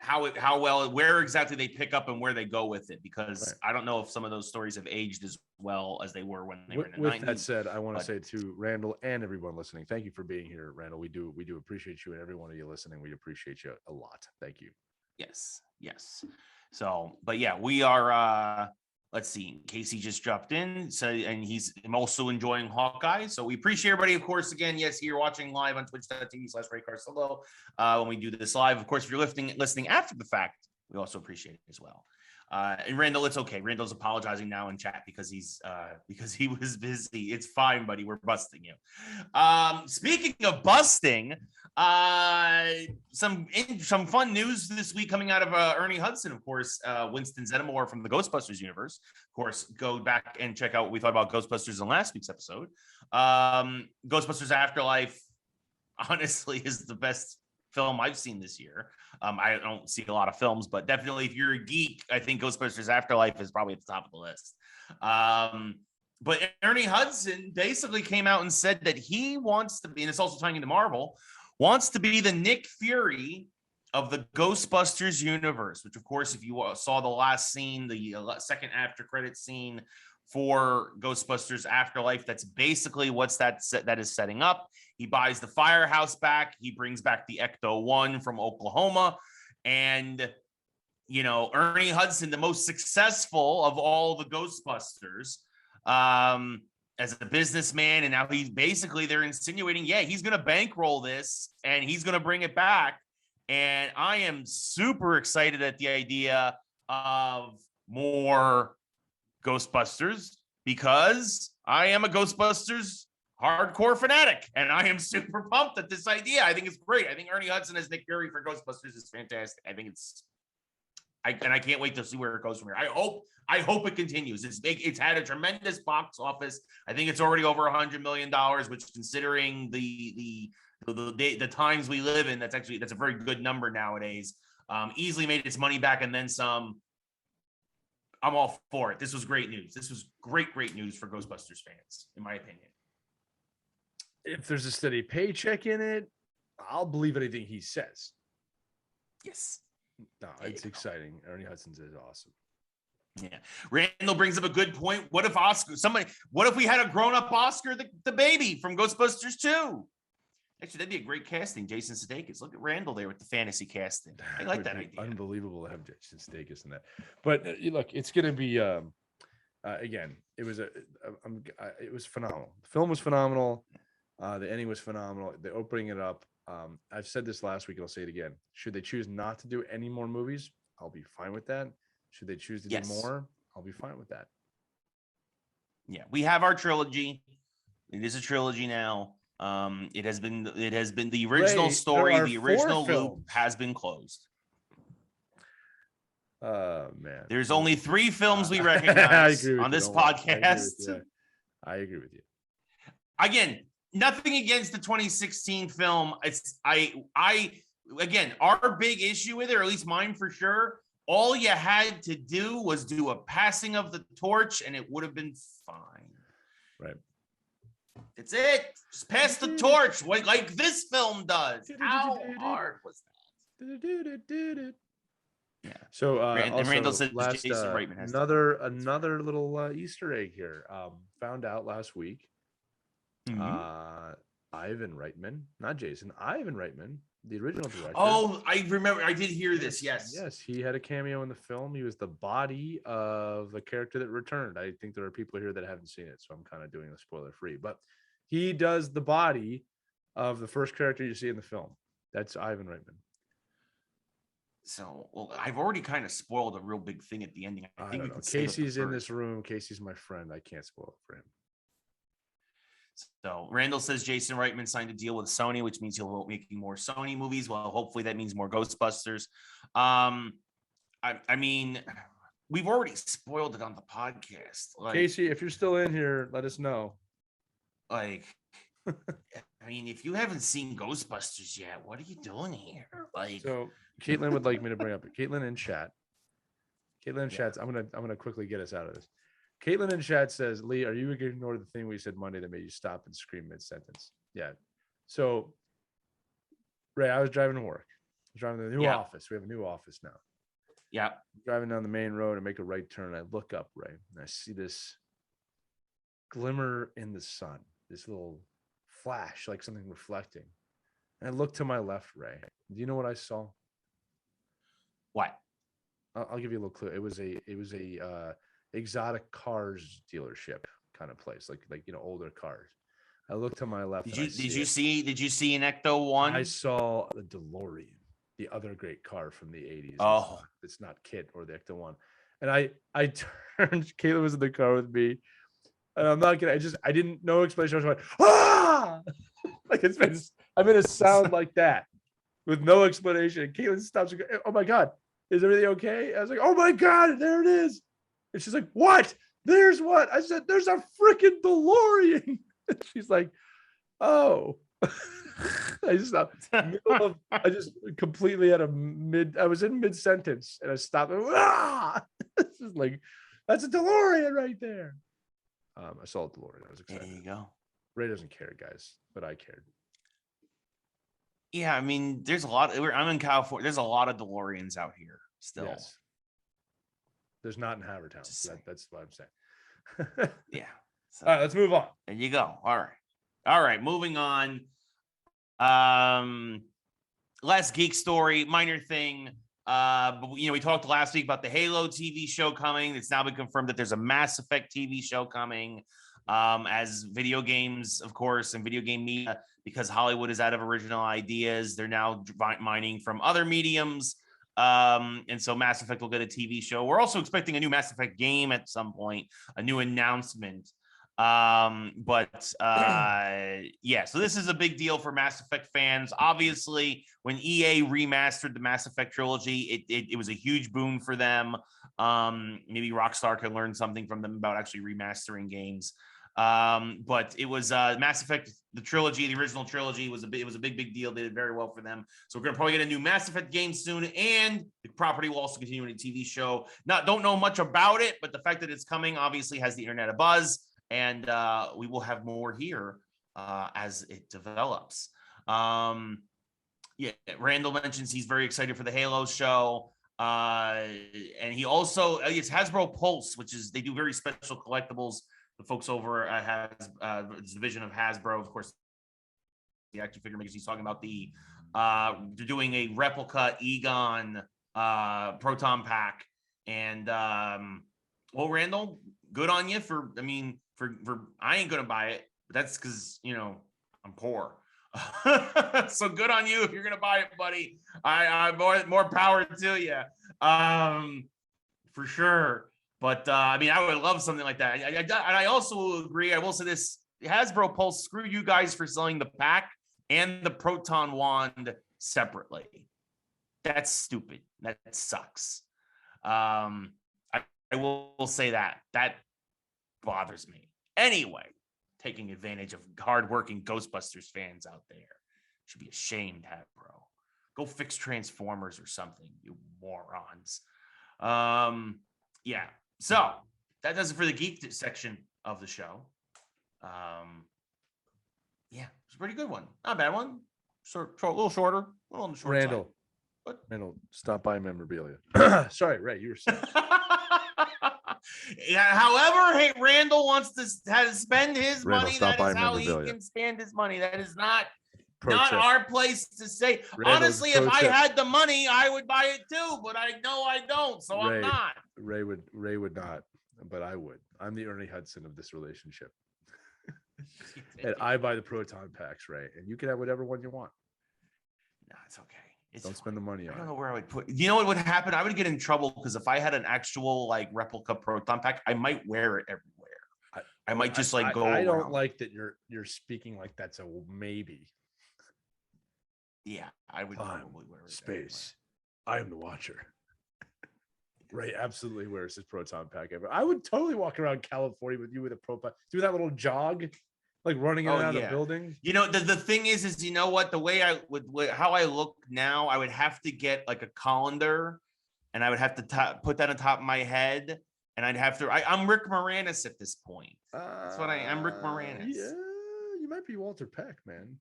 where exactly they pick up and where they go with it, because I don't know if some of those stories have aged as well as they were when they were in the 90s. With that said, I want to say to Randall and everyone listening, thank you for being here, Randall. We do appreciate you, and every one of you listening, we appreciate you a lot. Thank you. Yes. So, but yeah, we are let's see. Casey just dropped in, and he's also enjoying Hawkeye. So we appreciate everybody, of course. Again, yes, you're watching live on twitch.tv/RayCarSolo. When we do this live, of course, if you're listening after the fact, we also appreciate it as well. And Randall, it's okay. Randall's apologizing now in chat because he was busy. It's fine, buddy. We're busting you. Speaking of busting, some fun news this week coming out of Ernie Hudson, of course. Winston Zeddemore from the Ghostbusters universe. Of course, go back and check out what we thought about Ghostbusters in last week's episode. Ghostbusters Afterlife, honestly, is the best film I've seen this year. I don't see a lot of films, but definitely if you're a geek, I think Ghostbusters Afterlife is probably at the top of the list. But Ernie Hudson basically came out and said that he wants to be, and it's also tying into Marvel, wants to be the Nick Fury of the Ghostbusters universe, which of course, if you saw the last scene, the second after credit scene for Ghostbusters Afterlife, that's basically that is setting up. He buys the firehouse back. He brings back the Ecto-1 from Oklahoma. And, Ernie Hudson, the most successful of all the Ghostbusters, as a businessman. And now they're insinuating, he's going to bankroll this and he's going to bring it back. And I am super excited at the idea of more Ghostbusters, because I am a Ghostbusters hardcore fanatic, and I am super pumped at this idea. I think it's great. I think Ernie Hudson as Nick Fury for Ghostbusters is fantastic. I think I can't wait to see where it goes from here. I hope it continues. It's had a tremendous box office. I think it's already over $100 million, which, considering the times we live in, that's a very good number nowadays. Easily made its money back and then some. I'm all for it. This was great news. This was great news for Ghostbusters fans, in my opinion. If there's a steady paycheck in it, I'll believe anything he says. Yes. No, it's exciting. Ernie Hudson's is awesome. Yeah. Randall brings up a good point. What if we had a grown-up Oscar the baby from Ghostbusters 2? Actually, that'd be a great casting. Jason Sudeikis. Look at Randall there with the fantasy casting. I like that idea. Unbelievable to have Jason Sudeikis in that. But look, it's going to be again. It was phenomenal. The film was phenomenal. The ending was phenomenal. The opening it up. I've said this last week, and I'll say it again. Should they choose not to do any more movies, I'll be fine with that. Should they choose to do more, I'll be fine with that. Yeah, we have our trilogy. It is a trilogy now. It has been the original story, the original loop has been closed. Man. There's only 3 films we recognize on this podcast. I agree with you. Again, nothing against the 2016 film. Again, our big issue with it, or at least mine for sure, all you had to do was do a passing of the torch and it would have been fine. Right. It's it. Just pass the torch like this film does. How hard was that? Yeah. So Randall said Jason Reitman has another little Easter egg here. Found out last week. Mm-hmm. Ivan Reitman, not Jason. Ivan Reitman, the original director. Oh, I remember. I did hear this. Yes, he had a cameo in the film. He was the body of a character that returned. I think there are people here that haven't seen it, so I'm kind of doing the spoiler free. But he does the body of the first character you see in the film. That's Ivan Reitman. So, well, I've already kind of spoiled a real big thing at the ending. I think Casey's in this room. Casey's my friend. I can't spoil it for him. So Randall says Jason Reitman signed a deal with Sony, which means he'll be making more Sony movies. Well, hopefully that means more Ghostbusters. I mean, we've already spoiled it on the podcast. Casey, if you're still in here, let us know. I mean, if you haven't seen Ghostbusters yet, what are you doing here? So Caitlin would like me to bring up Caitlin in chat. Caitlin in chat. I'm gonna quickly get us out of this. Caitlin in chat says, Lee, are you ignoring the thing we said Monday that made you stop and scream mid-sentence? Yeah. So, Ray, I was driving to work. I was driving to the new office. We have a new office now. Yeah. Driving down the main road and make a right turn. I look up, Ray, and I see this glimmer in the sun, this little flash, like something reflecting. And I look to my left, Ray. Do you know what I saw? What? I'll give you a little clue. It was a exotic cars dealership kind of place, like older cars. I looked to my left. Did you see an Ecto one? I saw the DeLorean, the other great car from the 80s. Oh, it's not Kit or the Ecto one. And I turned. Caleb was in the car with me, and I'm not gonna. I didn't know explanation. I was like, ah, like I made a sound like that with no explanation. And Caitlin stops and goes, oh my God, is everything okay? I was like, oh my God, there it is. And she's like, what? There's what? I said, there's a freaking DeLorean. And she's like, oh. I just completely had I was in mid-sentence and I stopped. And, This is like, that's a DeLorean right there. I saw a DeLorean. I was excited. There you go. Ray doesn't care, guys, but I cared. Yeah, I mean, there's a lot. I'm in California. There's a lot of DeLoreans out here still. Yes. There's not in Havertown. That's what I'm saying. Yeah. So, all right, let's move on. There you go. All right. Moving on. Last Geek story, minor thing. But we talked last week about the Halo TV show coming. It's now been confirmed that there's a Mass Effect TV show coming. As video games, of course, and video game media, because Hollywood is out of original ideas, they're now mining from other mediums. And so Mass Effect will get a TV show. We're also expecting a new Mass Effect game at some point, a new announcement. So this is a big deal for Mass Effect fans. Obviously, when EA remastered the Mass Effect trilogy, it was a huge boon for them. Maybe Rockstar can learn something from them about actually remastering games. But it was Mass Effect, the trilogy, the original trilogy it was a big deal. They did very well for them. So we're gonna probably get a new Mass Effect game soon, and the property will also continue in a TV show. Don't know much about it, but the fact that it's coming obviously has the internet abuzz, and we will have more here as it develops. Yeah, Randall mentions he's very excited for the Halo show. And he also, it's Hasbro Pulse, which is, they do very special collectibles. The folks over at this division of Hasbro, of course, the action figure makers. He's talking about they're doing a replica Egon Proton Pack. And well, Randall, good on you for I ain't gonna buy it, but that's because I'm poor. So good on you if you're gonna buy it, buddy. I more power to you, for sure. But I would love something like that. And I also will agree. I will say this: Hasbro Pulse, screw you guys for selling the pack and the proton wand separately. That's stupid. That sucks. I will say that bothers me. Anyway, taking advantage of hardworking Ghostbusters fans out there. Should be ashamed, Hasbro. Go fix Transformers or something, you morons. Yeah. So that does it for the Geek section of the show. Yeah, it's a pretty good one. Not a bad one. A little shorter. A little on the short Randall. side. What? Randall, stop by memorabilia. Sorry, Ray, you were saying. Yeah, however, hey, Randall wants to spend his Randall, money. That is how he memorabilia. can spend his money. That is not Tip. our place to say. Randall, honestly, if I tip. had the money, I would buy it too, but I know I don't, so Ray, I'm not. Ray would not, but I would. I'm the Ernie Hudson of this relationship. And I buy the proton packs, Ray, and you can have whatever one you want. No, it's okay. Don't spend the money on it. I don't know where I would put. You know what would happen? I would get in trouble because if I had an actual replica proton pack, I might wear it everywhere. I might just go. I don't like that you're speaking like that's a maybe. Yeah, I would probably wear it. Space. I am the watcher. Ray absolutely wears his proton pack ever. I would totally walk around California with you with a proton. Do that little jog, like running in and out of buildings. The thing is you know what, the way how I look now, I would have to get like a colander, and I would have to put that on top of my head, and I'd have to. I'm Rick Moranis at this point. That's what I'm Rick Moranis. Yeah, you might be Walter Peck, man.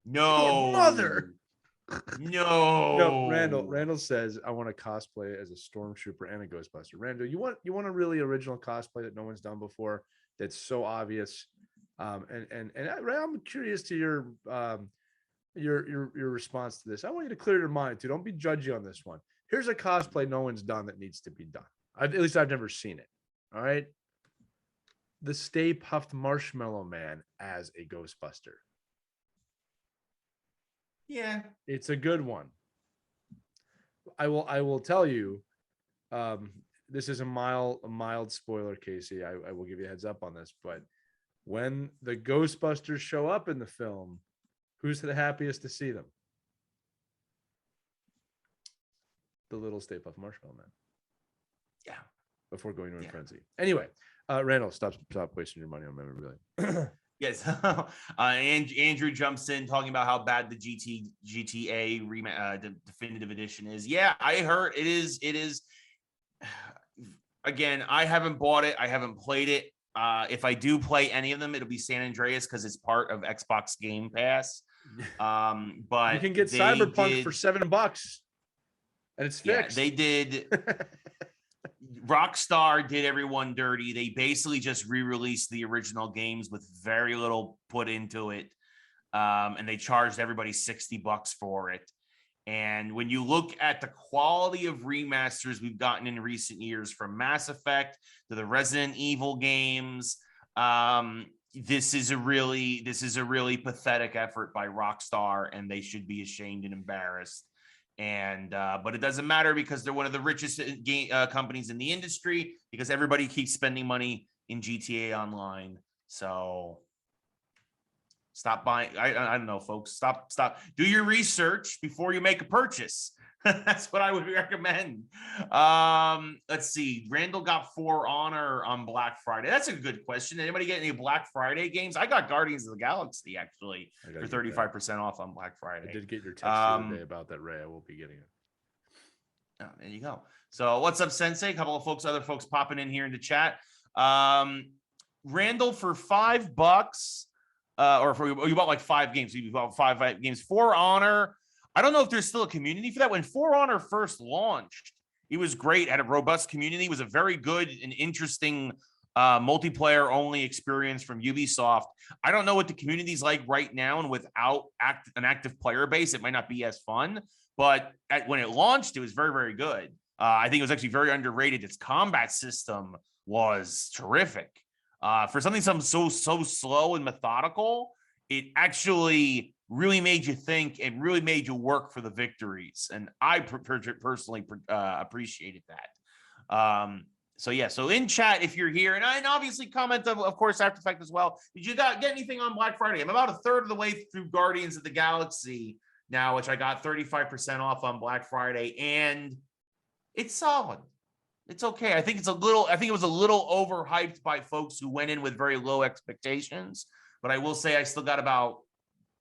No, your mother. No, Randall says, I want to cosplay as a stormtrooper and a Ghostbuster. Randall, you want a really original cosplay that no one's done before, that's so obvious. And I'm curious to your response to this. I want you to clear your mind too. Don't be judgy on this one. Here's a cosplay no one's done that needs to be done. At least I've never seen it. All right. The Stay Puft Marshmallow Man as a Ghostbuster. Yeah, it's a good one. I will tell you, this is a mild spoiler, Casey. I will give you a heads up on this, but when the Ghostbusters show up in the film, who's the happiest to see them? The little Stay Puft Marshmallow Man. Yeah. Before going to a frenzy. Anyway, Randall, stop wasting your money on memorabilia. Yes. And Andrew jumps in talking about how bad the GTA definitive edition is. Yeah, I heard it is. Again, I haven't bought it. I haven't played it. If I do play any of them, it'll be San Andreas because it's part of Xbox Game Pass. But you can get Cyberpunk for $7, and it's fixed. Yeah, they did. Rockstar did everyone dirty. They basically just re-released the original games with very little put into it. And they charged everybody $60 for it. And when you look at the quality of remasters we've gotten in recent years, from Mass Effect to the Resident Evil games, this is a really pathetic effort by Rockstar, and they should be ashamed and embarrassed. And but it doesn't matter because they're one of the richest companies in the industry, because everybody keeps spending money in GTA Online. So stop buying. I don't know, folks. Stop. Do your research before you make a purchase. That's what I would recommend. Let's see. Randall got For Honor on Black Friday. That's a good question. Anybody get any Black Friday games? I got Guardians of the Galaxy actually for 35% off on Black Friday. I did get your text the other day about that, Ray. I will be getting it. Oh, there you go. So what's up, Sensei? A couple of other folks popping in here into chat. Randall, for $5, or if you bought like 5 games, so you bought five games. For Honor, I don't know if there's still a community for that. When For Honor first launched, it was great, had a robust community, it was a very good and interesting multiplayer only experience from Ubisoft. I don't know what the community's like right now, and without an active player base, it might not be as fun. But when it launched, it was very, very good. I think it was actually very underrated. Its combat system was terrific. For something so slow and methodical, it actually really made you think and really made you work for the victories. And I personally appreciated that. So in chat, if you're here, and obviously comment, of course, after the fact as well. Did you get anything on Black Friday? I'm about a third of the way through Guardians of the Galaxy now, which I got 35% off on Black Friday, and it's solid. It's okay. I think it was a little overhyped by folks who went in with very low expectations, but I will say I still got about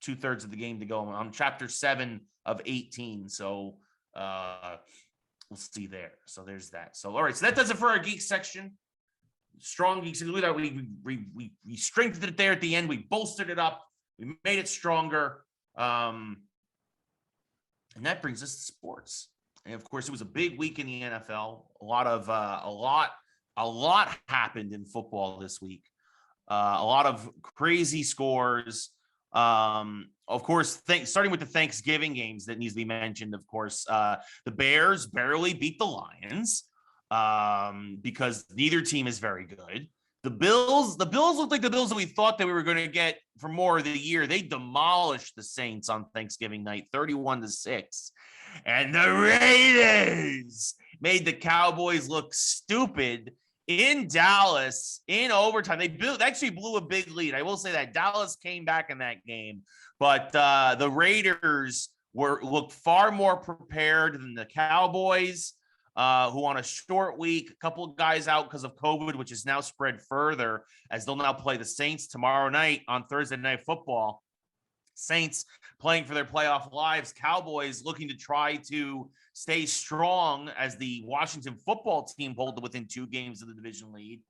2/3 of the game to go. I'm on chapter 7 of 18. So we'll see there. So there's that. So, all right. So that does it for our geek section. Strong geeks. We strengthened it there at the end. We bolstered it up. We made it stronger. And that brings us to sports. And of course, it was a big week in the NFL. A lot happened in football this week. A lot of crazy scores. Of course, starting with the Thanksgiving games that needs to be mentioned. Of course, the Bears barely beat the Lions because neither team is very good. The Bills look like the Bills that we thought that we were going to get for more of the year. They demolished the Saints on Thanksgiving night, 31-6. And the Raiders made the Cowboys look stupid in Dallas in overtime. They actually blew a big lead. I will say that Dallas came back in that game, but the Raiders looked far more prepared than the Cowboys, who on a short week, a couple of guys out because of COVID, which is now spread further as they'll now play the Saints tomorrow night on Thursday Night Football. Saints playing for their playoff lives. Cowboys looking to try to stay strong as the Washington football team pulled within 2 games of the division lead.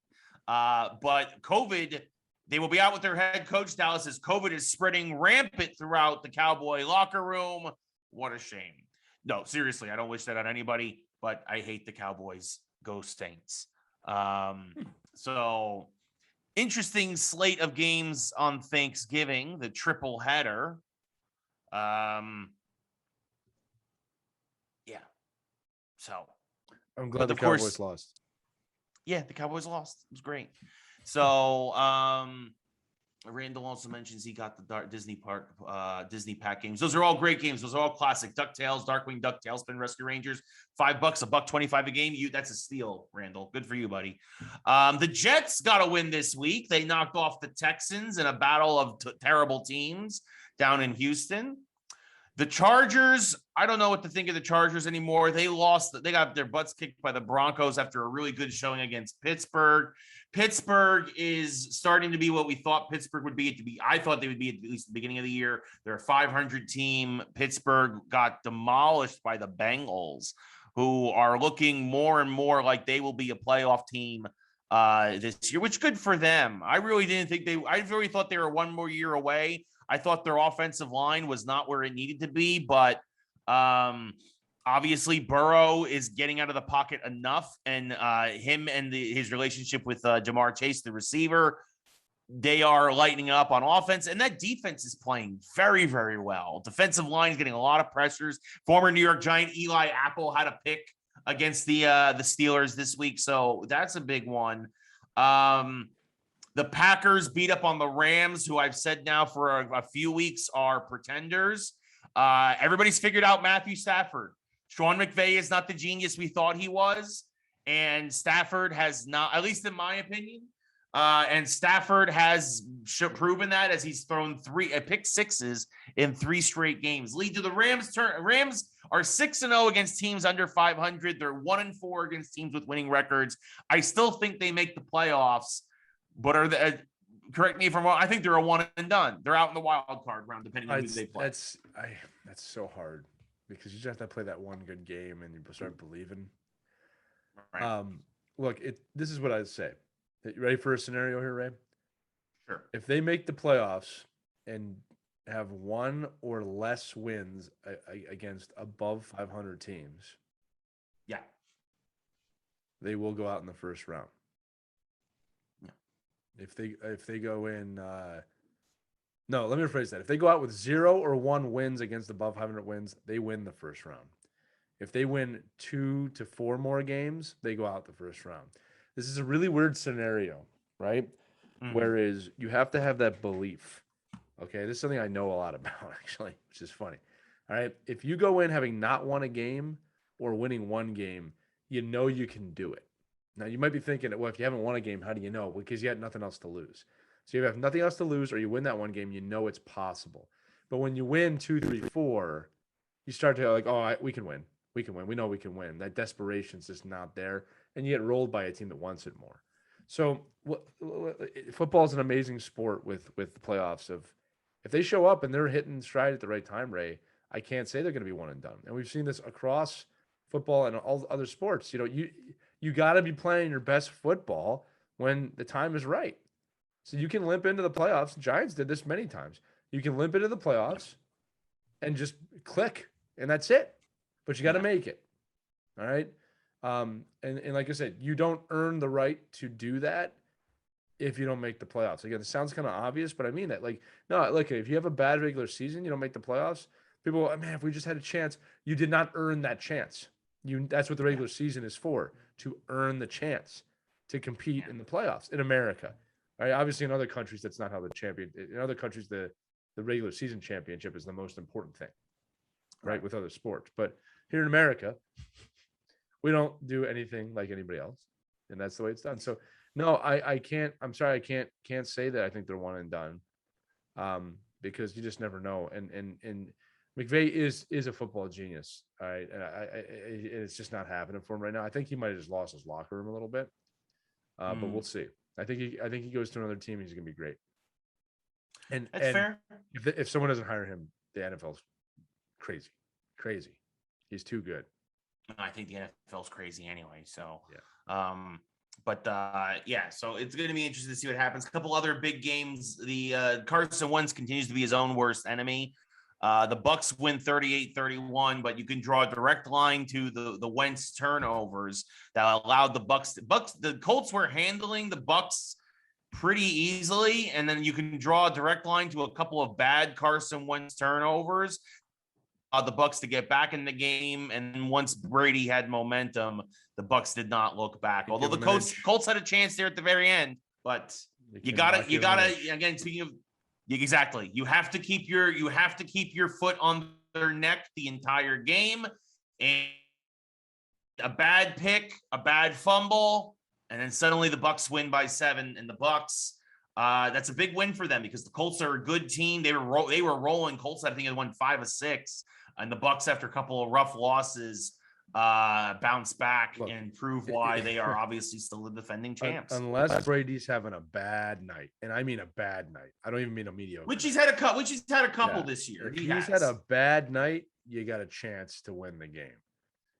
But COVID, they will be out with their head coach. Dallas says COVID is spreading rampant throughout the Cowboy locker room. What a shame. No, seriously, I don't wish that on anybody, but I hate the Cowboys. Go Saints. So interesting slate of games on Thanksgiving, the triple header. Yeah. So I'm glad the Cowboys lost. Yeah, the Cowboys lost. It was great. So Randall also mentions he got the Disney Pack games. Those are all great games. Those are all classic. DuckTales, Darkwing Duck, Tailspin Rescue Rangers. $5, $1.25 a game. That's a steal, Randall. Good for you, buddy. The Jets got a win this week. They knocked off the Texans in a battle of terrible teams down in Houston. The Chargers, I don't know what to think of the Chargers anymore. They lost. They got their butts kicked by the Broncos after a really good showing against Pittsburgh. Pittsburgh is starting to be what we thought Pittsburgh would be. I thought they would be at least the beginning of the year. They're a 500 team. Pittsburgh got demolished by the Bengals, who are looking more and more like they will be a playoff team this year, which good for them. I really didn't think I really thought they were one more year away. I thought their offensive line was not where it needed to be, but obviously Burrow is getting out of the pocket enough, and him and his relationship with Jamar Chase, the receiver, they are lightening up on offense, and that defense is playing very, very well. Defensive line is getting a lot of pressures. Former New York Giant Eli Apple had a pick against the Steelers this week, so that's a big one. The Packers beat up on the Rams, who I've said now for a few weeks are pretenders. Everybody's figured out Matthew Stafford. Sean McVay is not the genius we thought he was, and Stafford has not, at least in my opinion. And Stafford has proven that as he's thrown pick sixes in 3 straight games. Lead to the Rams. Rams are 6-0 against teams under 500. They're 1-4 against teams with winning records. I still think they make the playoffs. But correct me if I'm wrong, I think they're a one and done. They're out in the wild card round, depending on who they play. That's so hard because you just have to play that one good game and you start believing. Right. Look, this is what I'd say. You ready for a scenario here, Ray? Sure. If they make the playoffs and have one or less wins against above 500 teams, Yeah. they will go out in the first round. Yeah. If they go in, no, let me rephrase that. If they go out with 0 or 1 wins against above 500 wins, they win the first round. If they win 2 to 4 more games, they go out the first round. This is a really weird scenario, right? Mm-hmm. Whereas you have to have that belief. Okay, this is something I know a lot about, actually, which is funny. All right, if you go in having not won a game or winning 1 game, you know you can do it. Now, you might be thinking, well, if you haven't won a game, how do you know? Because you had nothing else to lose. So you have nothing else to lose, or you win that 1 game, you know it's possible. But when you win 2, 3, 4, you start to like, oh, we can win. We can win. We know we can win. That desperation's just not there, and you get rolled by a team that wants it more. So football is an amazing sport with the playoffs. Of if they show up and they're hitting stride at the right time, Ray, I can't say they're going to be one and done. And we've seen this across football and all other sports. You know, you got to be playing your best football when the time is right. So you can limp into the playoffs. Giants did this many times. You can limp into the playoffs and just click, and that's it. But you got to make it. All right. And like I said, you don't earn the right to do that if you don't make the playoffs. Again, it sounds kind of obvious, but I mean that. Like, no, look, if you have a bad regular season, you don't make the playoffs. People go, man, if we just had a chance, you did not earn that chance. That's what the regular season is for, to earn the chance to compete in the playoffs in America. Right? Obviously, in other countries, that's not how in other countries, the regular season championship is the most important thing, right? With other sports. But here in America, we don't do anything like anybody else, and that's the way it's done. So no, I can't. I'm sorry, I can't say that I think they're one and done, because you just never know. And McVay is a football genius, all right? And it's just not happening for him right now. I think he might have just lost his locker room a little bit, but we'll see. I think he goes to another team. He's going to be great. And that's fair. If someone doesn't hire him, the NFL's crazy. He's too good. I think the NFL's crazy anyway. So, yeah. So it's going to be interesting to see what happens. A couple other big games. The Carson Wentz continues to be his own worst enemy. The Bucs win 38-31, but you can draw a direct line to the Wentz turnovers that allowed the Colts were handling the Bucs pretty easily, and then you can draw a direct line to a couple of bad Carson Wentz turnovers. The Bucs to get back in the game, and once Brady had momentum, the Bucs did not look back. Although the Colts had a chance there at the very end, but you gotta again, speaking of. Exactly. You have to keep your foot on their neck the entire game. And a bad pick, a bad fumble, and then suddenly the Bucs win by 7. And the Bucs, that's a big win for them because the Colts are a good team. They were rolling. Colts, I think, had won 5 of 6, and the Bucs, after a couple of rough losses, bounce back and prove why they are obviously still the defending champs. Unless Brady's having a bad night, and I mean a bad night. I don't even mean a mediocre. Which he's had a couple this year. If he's had a bad night, you got a chance to win the game.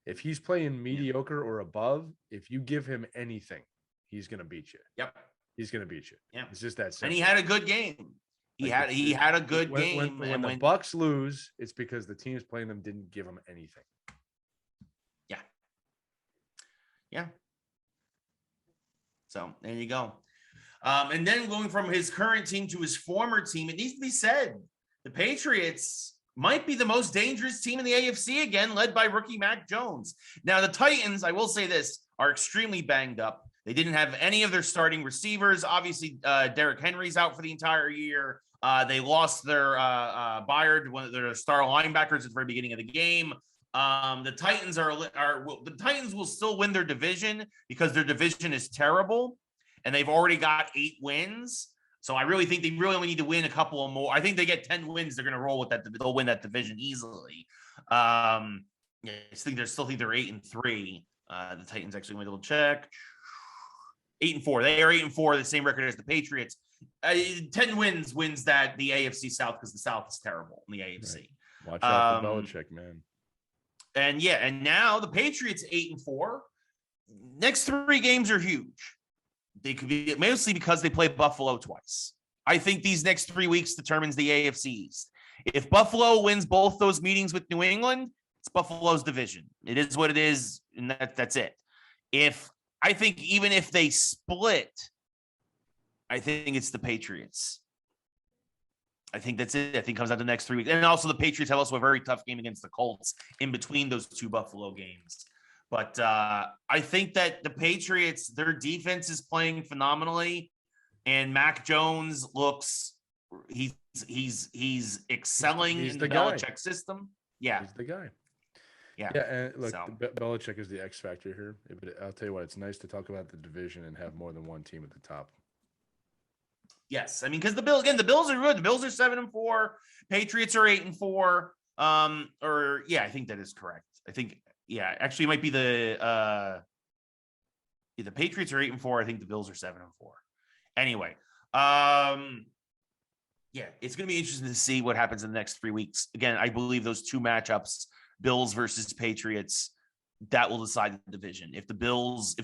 If he's playing mediocre or above, if you give him anything, he's going to beat you. Yep. He's going to beat you. Yeah. It's just that simple. And he had a good game. He had a good game. When the Bucs lose, it's because the teams playing them didn't give them anything. Yeah. So there you go. And then going from his current team to his former team, it needs to be said, the Patriots might be the most dangerous team in the AFC again, led by rookie Mac Jones. Now, the Titans, I will say this, are extremely banged up. They didn't have any of their starting receivers. Obviously, Derrick Henry's out for the entire year. They lost their Byard, one of their star linebackers at the very beginning of the game. The Titans will still win their division because their division is terrible, and they've already got 8 wins. So I really think they really only need to win a couple of more. I think they get 10 wins. They're going to roll with that. They'll win that division easily. I still think they're 8-3. The Titans actually went to check 8-4. They are 8-4, the same record as the Patriots. 10 wins that the AFC South because the South is terrible in the AFC. Right. Watch out for Belichick, man. And now the Patriots 8-4. Next 3 games are huge. They could be mostly because they play Buffalo twice. I think these next 3 weeks determines the AFC East. If Buffalo wins both those meetings with New England, it's Buffalo's division. It is what it is, and that's it. I think even if they split, I think it's the Patriots. I think that's it. I think it comes out the next 3 weeks. And also the Patriots have also a very tough game against the Colts in between those two Buffalo games. But I think that the Patriots, their defense is playing phenomenally. And Mac Jones looks, he's excelling in the Belichick system. Yeah. He's the guy. Yeah. Yeah. And look, Belichick is the X factor here. But I'll tell you what, it's nice to talk about the division and have more than one team at the top. Yes, I mean, because the Bills are good. The Bills are 7-4. Patriots are 8-4. I think that is correct. I think, actually, it might be the Patriots are 8-4. I think the Bills are 7-4. Anyway, it's going to be interesting to see what happens in the next 3 weeks. Again, I believe those two matchups, Bills versus Patriots, that will decide the division. If the Bills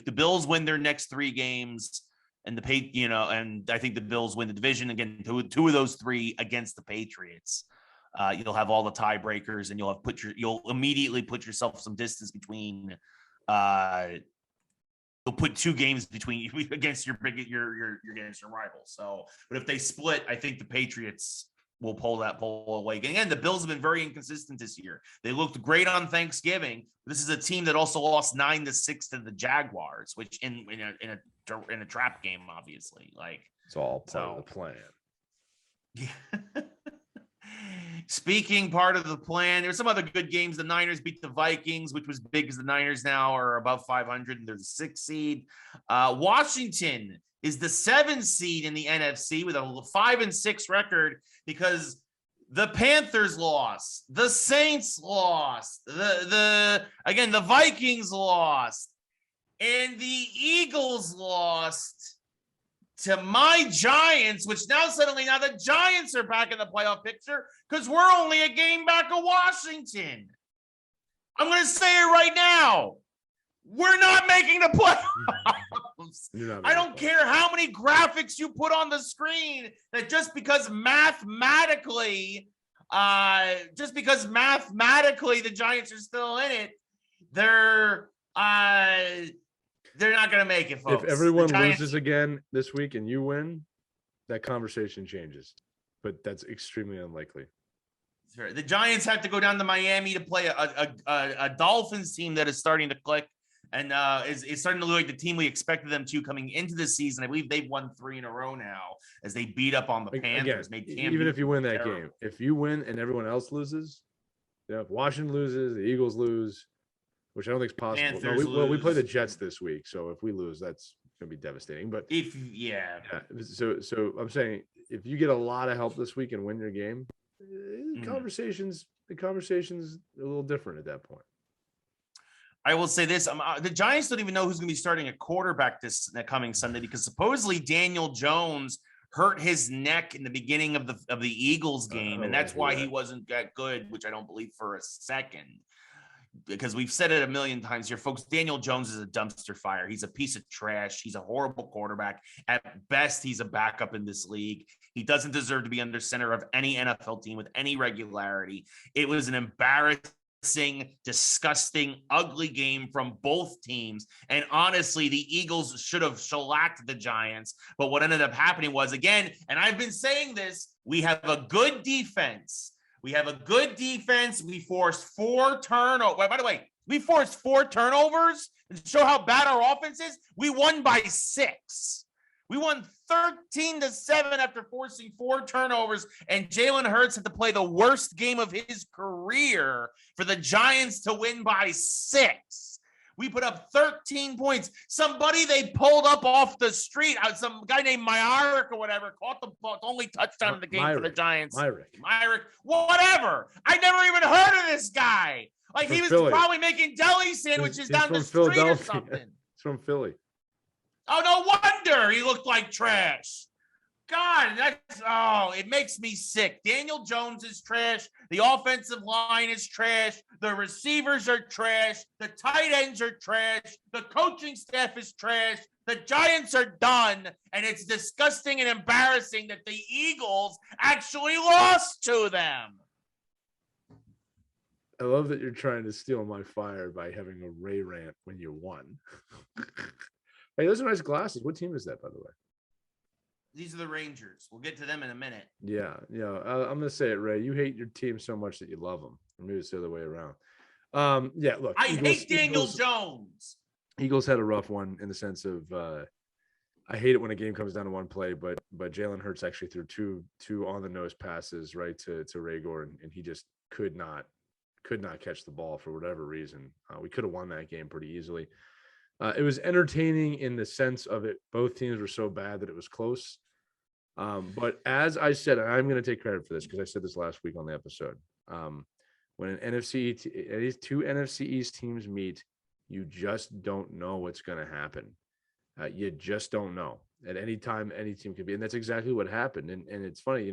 win their next 3 games. And and I think the Bills win the division again. Two of those 3 against the Patriots. You'll have all the tiebreakers, and you'll immediately put yourself some distance between. You'll put 2 games between against your against your rival. So, but if they split, I think the Patriots will pull away. Again, the Bills have been very inconsistent this year. They looked great on Thanksgiving. This is a team that also lost 9-6 to the Jaguars, which in a trap game, obviously. Like, it's all part of the plan. Yeah. Speaking part of the plan, there's some other good games. The Niners beat the Vikings, which was big because the Niners now are above 500 and they're the 6th seed. Washington is the 7th seed in the NFC with a 5-6 record because the Panthers lost, the Saints lost, the Vikings lost, and the Eagles lost to my Giants, which now the Giants are back in the playoff picture because we're only a game back of Washington. I'm going to say it right now. We're not making the playoffs. I don't care how many graphics you put on the screen, that just because mathematically the Giants are still in it, they're not going to make it, folks. If everyone loses again this week and you win, that conversation changes. But that's extremely unlikely. The Giants have to go down to Miami to play a Dolphins team that is starting to click and is starting to look like the team we expected them to coming into the season. I believe they've won 3 in a row now as they beat up on the Panthers. Again, even if you win that game, if you win and everyone else loses, if Washington loses, the Eagles lose, which I don't think is possible. We play the Jets this week, so if we lose, that's going to be devastating. But so I'm saying if you get a lot of help this week and win your game, the conversation's a little different at that point. I will say this: the Giants don't even know who's going to be starting a quarterback this coming Sunday because supposedly Daniel Jones hurt his neck in the beginning of the Eagles game, and that's why he wasn't that good, which I don't believe for a second. Because we've said it a million times here, folks, Daniel Jones is a dumpster fire. He's a piece of trash. He's a horrible quarterback. At best, he's a backup in this league. He doesn't deserve to be under center of any NFL team with any regularity. It was an embarrassing, disgusting, ugly game from both teams. And honestly, the Eagles should have shellacked the Giants. But what ended up happening was, again, and I've been saying this, we have a good defense. We forced 4 turnovers. By the way, we forced 4 turnovers to show how bad our offense is. We won by 6. We won 13-7 after forcing 4 turnovers, and Jalen Hurts had to play the worst game of his career for the Giants to win by 6. We put up 13 points. Somebody they pulled up off the street, some guy named Myrick or whatever, caught the only touchdown in the game for the Giants. Myrick, whatever. I never even heard of this guy. Like he was probably making deli sandwiches down the street or something. He's from Philly. Oh, no wonder he looked like trash. God, it makes me sick. Daniel Jones is trash. The offensive line is trash. The receivers are trash. The tight ends are trash. The coaching staff is trash. The Giants are done, and it's disgusting and embarrassing that the Eagles actually lost to them. I love that you're trying to steal my fire by having a Ray rant when you won. Hey, those are nice glasses. What team is that, by the way? These are the Rangers. We'll get to them in a minute. Yeah. I'm going to say it, Ray. You hate your team so much that you love them. Or maybe it's the other way around. Yeah, look. I hate Daniel Jones. Eagles had a rough one in the sense of I hate it when a game comes down to one play, but Jalen Hurts actually threw two on the nose passes right to Ray Gordon, and he just could not catch the ball for whatever reason. We could have won that game pretty easily. It was entertaining in the sense of it. Both teams were so bad that it was close. But as I said, and I'm going to take credit for this because I said this last week on the episode. When these two NFC East teams meet, you just don't know what's going to happen. You just don't know. At any time, any team could be. And that's exactly what happened. And it's funny,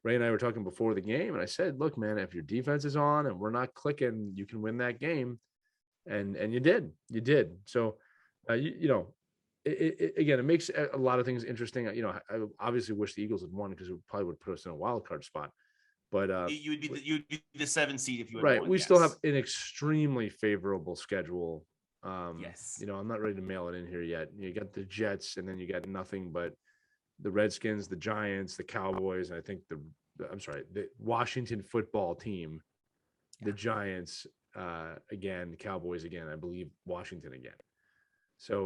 Ray and I were talking before the game, and I said, look, man, if your defense is on and we're not clicking, you can win that game. And you did. So, again, it makes a lot of things interesting. I obviously wish the Eagles had won because it probably would put us in a wild card spot. But you'd be the 7th seed if you had right. won, We yes. still have an extremely favorable schedule. Yes. I'm not ready to mail it in here yet. You got the Jets, and then you got nothing but the Redskins, the Giants, the Cowboys, and I think the Washington football team, the Giants again, Cowboys again, I believe Washington again. So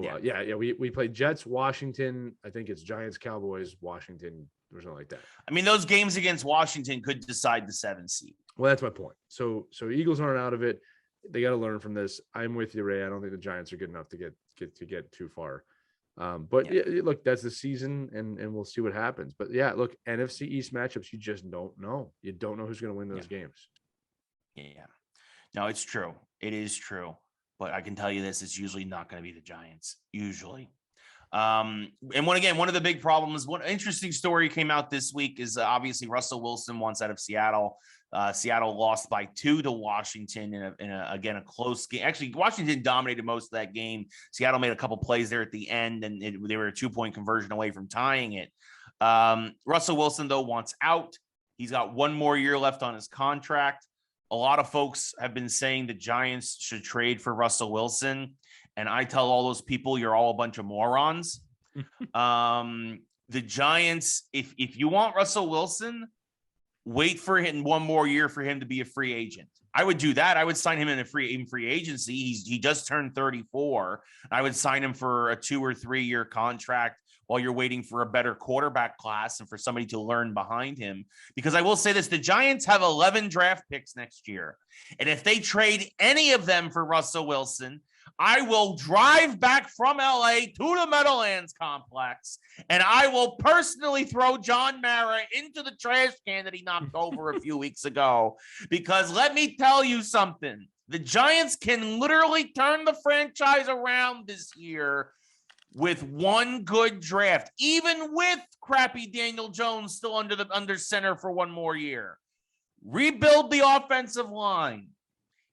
we played Jets, Washington. I think it's Giants, Cowboys, Washington, or something like that. I mean, those games against Washington could decide the 7th seed. Well, that's my point. So Eagles aren't out of it. They got to learn from this. I'm with you, Ray. I don't think the Giants are good enough to get too far. But look, that's the season, and we'll see what happens. But yeah, look, NFC East matchups, you just don't know. You don't know who's going to win those games. Yeah, no, it's true. It is true. But I can tell you this: it's usually not going to be the Giants. Usually. And one of the big problems, one interesting story came out this week is obviously Russell Wilson wants out of Seattle. Seattle lost by 2 to Washington in a close game. Actually, Washington dominated most of that game. Seattle made a couple plays there at the end, and they were a 2-point conversion away from tying it. Russell Wilson, though, wants out. He's got 1 more year left on his contract. A lot of folks have been saying the Giants should trade for Russell Wilson. And I tell all those people, you're all a bunch of morons. The Giants, if you want Russell Wilson, wait for him 1 more year for him to be a free agent. I would do that. I would sign him in free agency. He just turned 34. I would sign him for a 2 or 3 year contract while you're waiting for a better quarterback class and for somebody to learn behind him. Because I will say this, the Giants have 11 draft picks next year. And if they trade any of them for Russell Wilson, I will drive back from LA to the Meadowlands complex, and I will personally throw John Mara into the trash can that he knocked over a few weeks ago. Because let me tell you something, the Giants can literally turn the franchise around this year with 1 good draft, even with crappy Daniel Jones still under center for 1 more year. Rebuild the offensive line.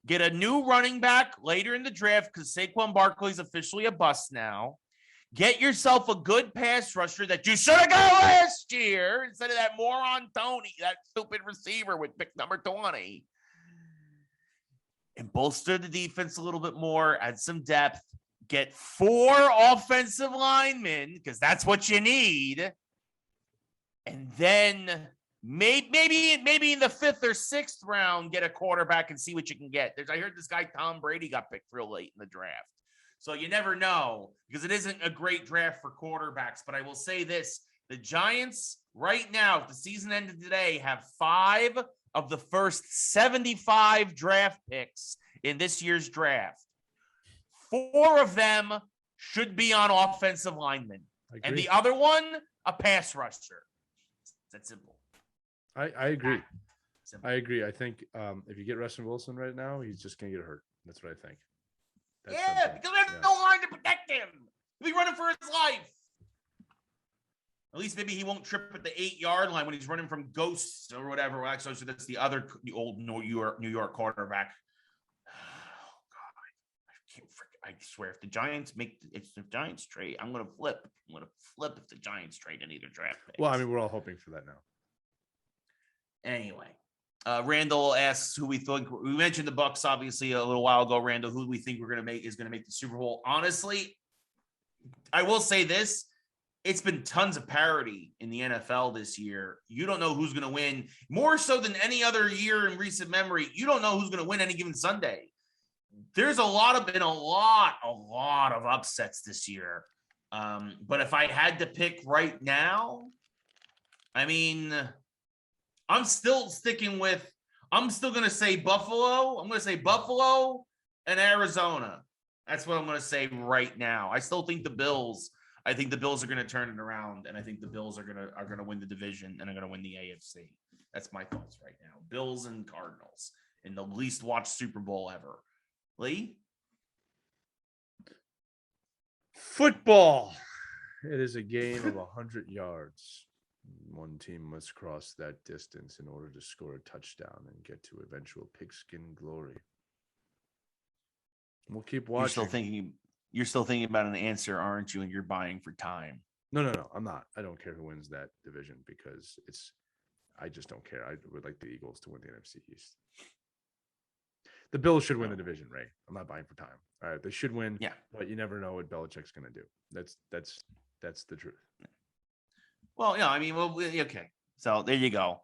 Get a new running back later in the draft because Saquon Barkley is officially a bust now. Get yourself a good pass rusher that you should have got last year instead of that moron Tony, that stupid receiver with pick number 20. And bolster the defense a little bit more, add some depth. Get 4 offensive linemen because that's what you need. And then maybe in the 5th or 6th round, get a quarterback and see what you can get. I heard this guy Tom Brady got picked real late in the draft. So you never know because it isn't a great draft for quarterbacks. But I will say this, the Giants right now, if the season ended today, have 5 of the first 75 draft picks in this year's draft. 4 of them should be on offensive linemen. And the other one, a pass rusher. It's that simple. I agree. I agree. I think if you get Russell Wilson right now, he's just going to get hurt. That's what I think. That's because there's no line to protect him. He'll be running for his life. At least maybe he won't trip at the 8-yard line when he's running from Ghosts or whatever. Actually, so that's the other old New York quarterback. Oh, God. I can't freaking. swear, if the Giants trade, I'm gonna flip. If the Giants trade any of their draft picks. Well, I mean, we're all hoping for that now. Anyway, Randall asks who we think. We mentioned the Bucks obviously a little while ago. Randall, who we think is gonna make the Super Bowl. Honestly, I will say this. It's been tons of parity in the NFL this year. You don't know who's going to win more so than any other year in recent memory. You don't know who's going to win any given Sunday. There's been a lot of upsets this year. But if I had to pick right now, I mean, I'm still going to say Buffalo. I'm going to say Buffalo and Arizona. That's what I'm going to say right now. I still think the Bills are going to turn it around, and I think the Bills are going to win the division and are going to win the AFC. That's my thoughts right now. Bills and Cardinals in the least watched Super Bowl ever. Lee? Football. It is a game of 100 yards. One team must cross that distance in order to score a touchdown and get to eventual pigskin glory. We'll keep watching. You're still thinking about an answer, aren't you? And you're buying for time. No, I'm not. I don't care who wins that division because I just don't care. I would like the Eagles to win the NFC East. The Bills should win the division, Ray. I'm not buying for time. All right, they should win. Yeah, but you never know what Belichick's going to do. That's the truth. Well, yeah, I mean, okay. So there you go.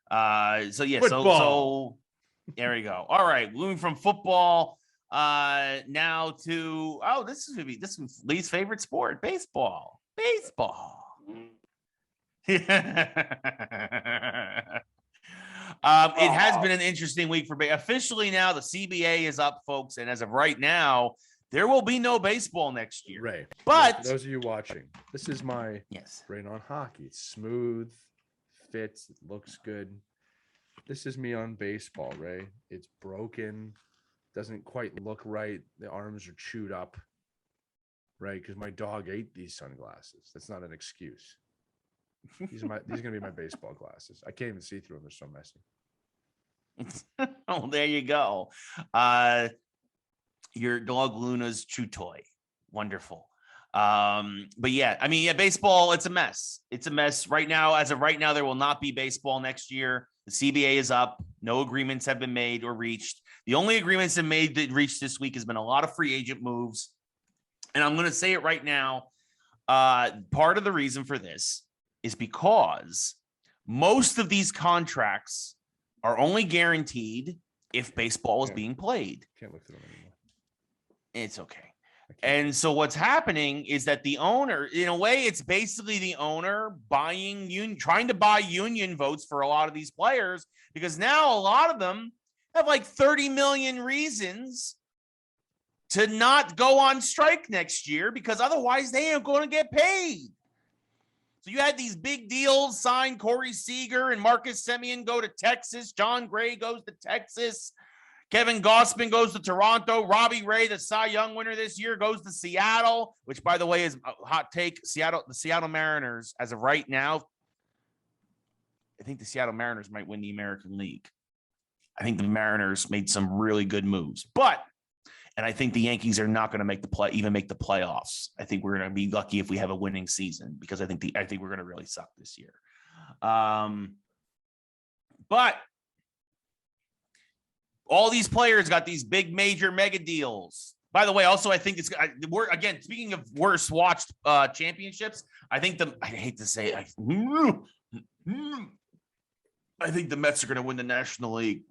Football. So there you go. All right, moving from football. Now to this is Lee's favorite sport, baseball. It has been an interesting week for officially now the CBA is up, folks, and as of right now there will be no baseball next year. Ray, but for those of you watching, this is my brain on hockey. It's smooth, fits, it looks good. This is me on baseball, Ray. It's broken. Doesn't quite look right. The arms are chewed up, right? Because my dog ate these sunglasses. That's not an excuse. These are gonna be my baseball glasses. I can't even see through them. They're so messy. Oh, there you go. Your dog Luna's chew toy. Wonderful. But yeah, I mean, baseball, it's a mess. It's a mess right now. As of right now, there will not be baseball next year. The CBA is up. No agreements have been made or reached. The only agreements that reached this week has been a lot of free agent moves. And I'm going to say it right now. Part of the reason for this is because most of these contracts are only guaranteed if baseball is being played. Can't look at them anymore. It's okay. And so what's happening is that the owner, in a way, it's basically the owner trying to buy union votes for a lot of these players, because now a lot of them have like 30 million reasons to not go on strike next year because otherwise they ain't going to get paid. So you had these big deals signed. Corey Seager and Marcus Semien go to Texas. John Gray goes to Texas. Kevin Gausman goes to Toronto. Robbie Ray, the Cy Young winner this year, goes to Seattle, which, by the way, is a hot take. The Seattle Mariners, as of right now, I think the Seattle Mariners might win the American League. I think the Mariners made some really good moves, and I think the Yankees are not going to even make the playoffs. I think we're going to be lucky if we have a winning season because I think we're going to really suck this year. But all these players got these big major mega deals. By the way, also, I think we're again, speaking of worst watched championships, I think I hate to say it, I think the Mets are going to win the National League.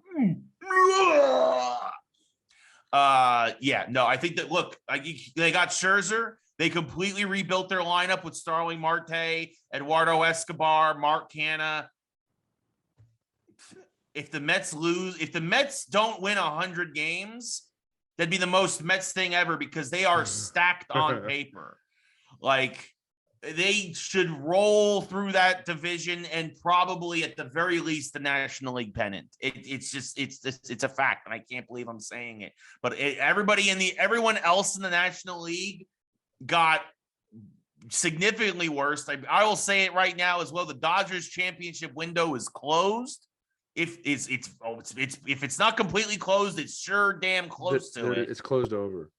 I think that, look, they got Scherzer. They completely rebuilt their lineup with Starling Marte, Eduardo Escobar, Mark Canha. If the Mets don't win 100 games, that'd be the most Mets thing ever because they are stacked on paper. Like, they should roll through that division and probably at the very least the National League pennant. It's a fact, and I can't believe I'm saying it. But everyone else in the National League got significantly worse. I will say it right now as well. The Dodgers championship window is closed. If it's not completely closed, it's sure damn close to it. It's closed over.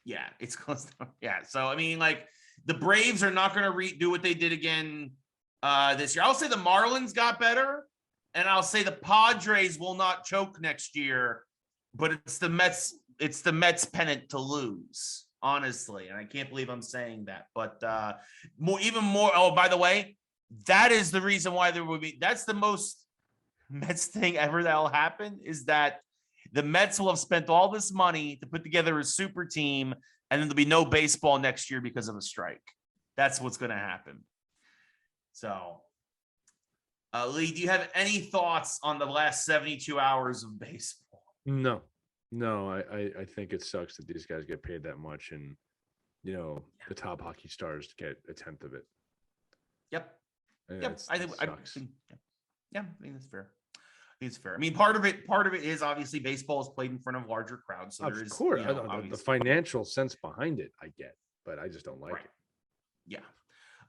Yeah, it's close. Yeah. So, I mean, like the Braves are not going to redo what they did again this year. I'll say the Marlins got better, and I'll say the Padres will not choke next year, but it's the Mets pennant to lose, honestly. And I can't believe I'm saying that, but even more. Oh, by the way, that is the reason why that's the most Mets thing ever that will happen, is that the Mets will have spent all this money to put together a super team, and then there'll be no baseball next year because of a strike. That's what's going to happen. So, Lee, do you have any thoughts on the last 72 hours of baseball? No, I think it sucks that these guys get paid that much, and the top hockey stars get a tenth of it. Yep. I think I think that's fair. I think it's fair. I mean, part of it is obviously baseball is played in front of larger crowds. So there is, course, the financial sense behind it, I get, but I just don't like it. Yeah.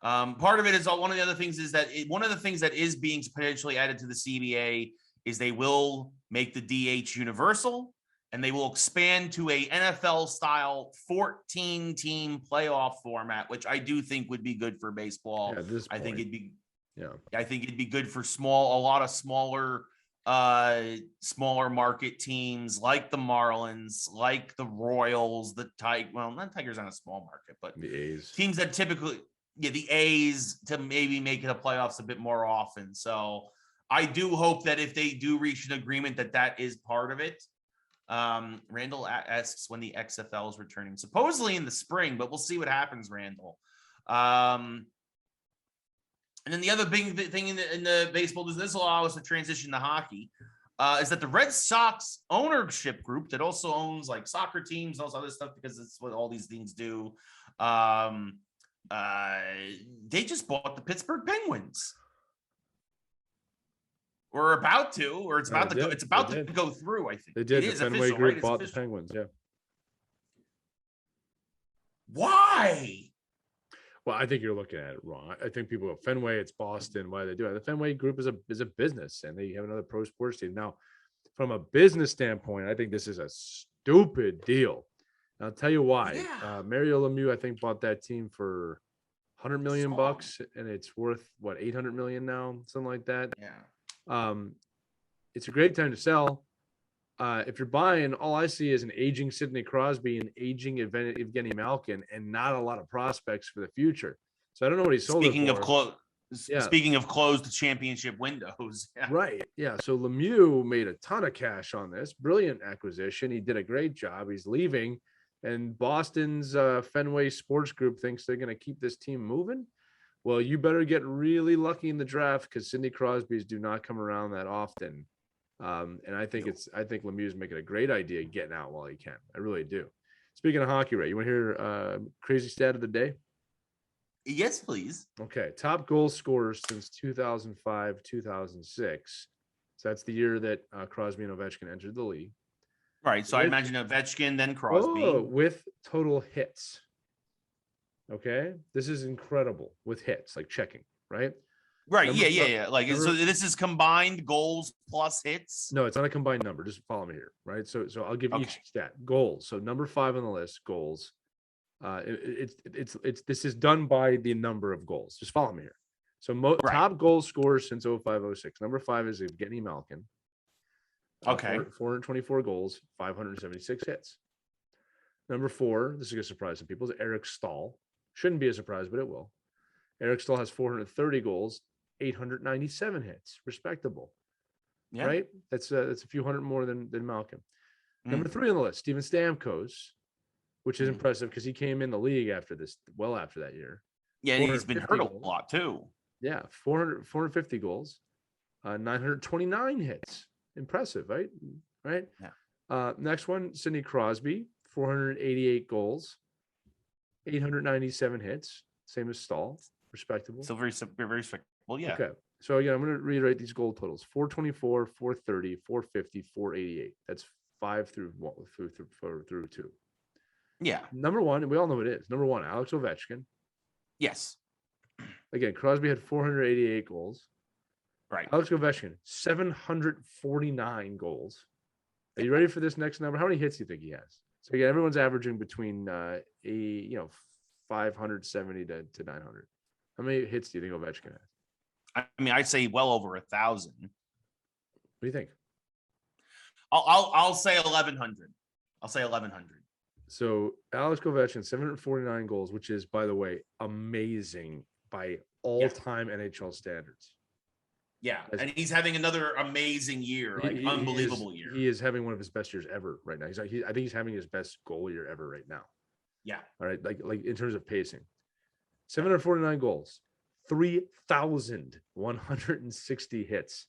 Part of it is one of the other things is that one of the things that is being potentially added to the CBA is they will make the DH universal, and they will expand to a NFL style 14-team playoff format, which I do think would be good for baseball. Yeah, I think it'd be good for a lot of smaller market teams like the Marlins, like the Royals, not Tigers on a small market, but the A's, teams that typically, the A's, to maybe make the playoffs a bit more often. So I do hope that if they do reach an agreement, that is part of it. Randall asks when the XFL is returning, supposedly in the spring, but we'll see what happens, Randall. And then the other big thing in the baseball business, this will allow us to transition to hockey, is that the Red Sox ownership group that also owns like soccer teams and all this other stuff, because it's what all these things do. They just bought the Pittsburgh Penguins. We're about to, or it's about to go. It's about to go through. I think they did. It is the Fenway official, Group right? bought the Penguins. Yeah. Why? Well, I think you're looking at it wrong. I think people go Fenway, it's Boston. Why do they do it? The Fenway Group is a business, and they have another pro sports team. Now, from a business standpoint, I think this is a stupid deal. And I'll tell you why. Yeah. Mario Lemieux, I think, bought that team for $100 million, and it's worth what, 800 million now, something like that. Yeah. It's a great time to sell. If you're buying, all I see is an aging Sidney Crosby and aging Evgeny Malkin, and not a lot of prospects for the future. So I don't know what he sold. Speaking of closed championship windows. Yeah. Right. Yeah. So Lemieux made a ton of cash on this. Brilliant acquisition. He did a great job. He's leaving, and Boston's Fenway Sports Group thinks they're going to keep this team moving. Well, you better get really lucky in the draft, because Sidney Crosby's do not come around that often. And I think Lemieux's making a great idea getting out while he can. I really do. Speaking of hockey, Ray, you want to hear crazy stat of the day? Yes, please. Okay. Top goal scorers since 2005, 2006. So that's the year that Crosby and Ovechkin entered the league. Right. So I imagine Ovechkin, then Crosby. With total hits. Okay. This is incredible with hits, like checking, right? Right. Yeah. Like, so this is combined goals plus hits. No, it's not a combined number. Just follow me here, right? So I'll give each stat. Goals. So number 5 on the list, goals. This is done by the number of goals. Just follow me here. So top goal scorers since 05-06. Number 5 is Evgeny Malkin. Okay. 424 goals, 576 hits. Number 4, this is going to surprise some people, is Eric Stahl. Shouldn't be a surprise, but it will. Eric Stahl has 430 goals, 897 hits, respectable. Yeah. Right? That's a few hundred more than Malkin. Number 3 on the list, Steven Stamkos, which is impressive because he came in the league after that year. Yeah, and he's been hurt a lot too. Yeah, 450 goals, 929 hits. Impressive, right? Right? Yeah. Next one, Sidney Crosby, 488 goals, 897 hits, same as Stahl. Respectable. So very respectable. Yeah. Okay. So again, I'm going to reiterate these goal totals: 424, 430, 450, 488. That's 5 through 2. Yeah. Number 1, and we all know who it is. Number 1, Alex Ovechkin. Yes. Again, Crosby had 488 goals. Right. Alex Ovechkin, 749 goals. Are you ready for this next number? How many hits do you think he has? So again, everyone's averaging between 570 to 900. How many hits do you think Ovechkin has? I mean, I'd say well over 1,000. What do you think? I'll say 1,100. I'll say 1,100. So Alex Ovechkin, 749 goals, which is, by the way, amazing by all-time NHL standards. Yeah, and he's having another amazing year, unbelievable year. He is having one of his best years ever right now. I think he's having his best goal year ever right now. Yeah. All right, like in terms of pacing, 749 goals, 3,160 hits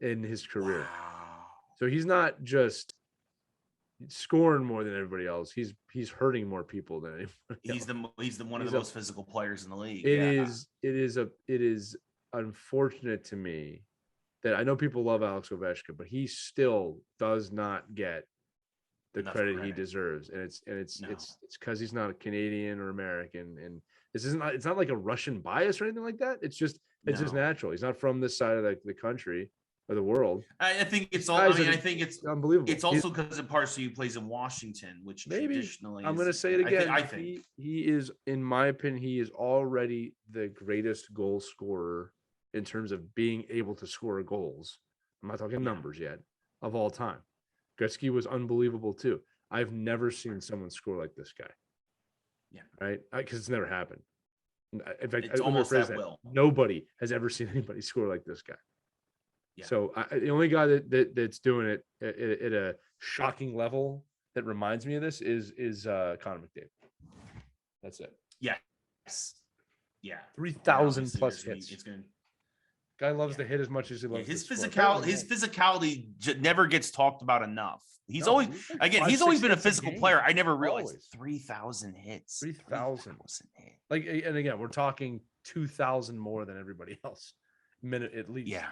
in his career. Wow. So he's not just scoring more than everybody else. He's hurting more people than anybody else. He's one of the most physical players in the league. It is unfortunate to me that I know people love Alex Ovechkin, but he still does not get the credit he deserves. And it's because he's not a Canadian or American. And it's not like a Russian bias or anything like that. It's just natural. He's not from this side of the country or the world. I think it's all. I think it's unbelievable. It's also because in part he plays in Washington, which maybe traditionally I'm going to say it again. I think he is, in my opinion, he is already the greatest goal scorer in terms of being able to score goals. I'm not talking numbers yet, of all time. Gretzky was unbelievable too. I've never seen someone score like this guy. Yeah. Right. Because it's never happened. In fact, it's almost that will. Nobody has ever seen anybody score like this guy. Yeah. So the only guy that's doing it at a shocking level that reminds me of this is Connor McDavid. That's it. Yes. Yeah. 3,000 plus hits. It's going. Guy loves to hit as much as he loves his physicality never gets talked about enough. He's always been a physical player. I never realized 3,000 hits. 3,000 hits. Like, and again, we're talking 2,000 more than everybody else, minute at least. Yeah,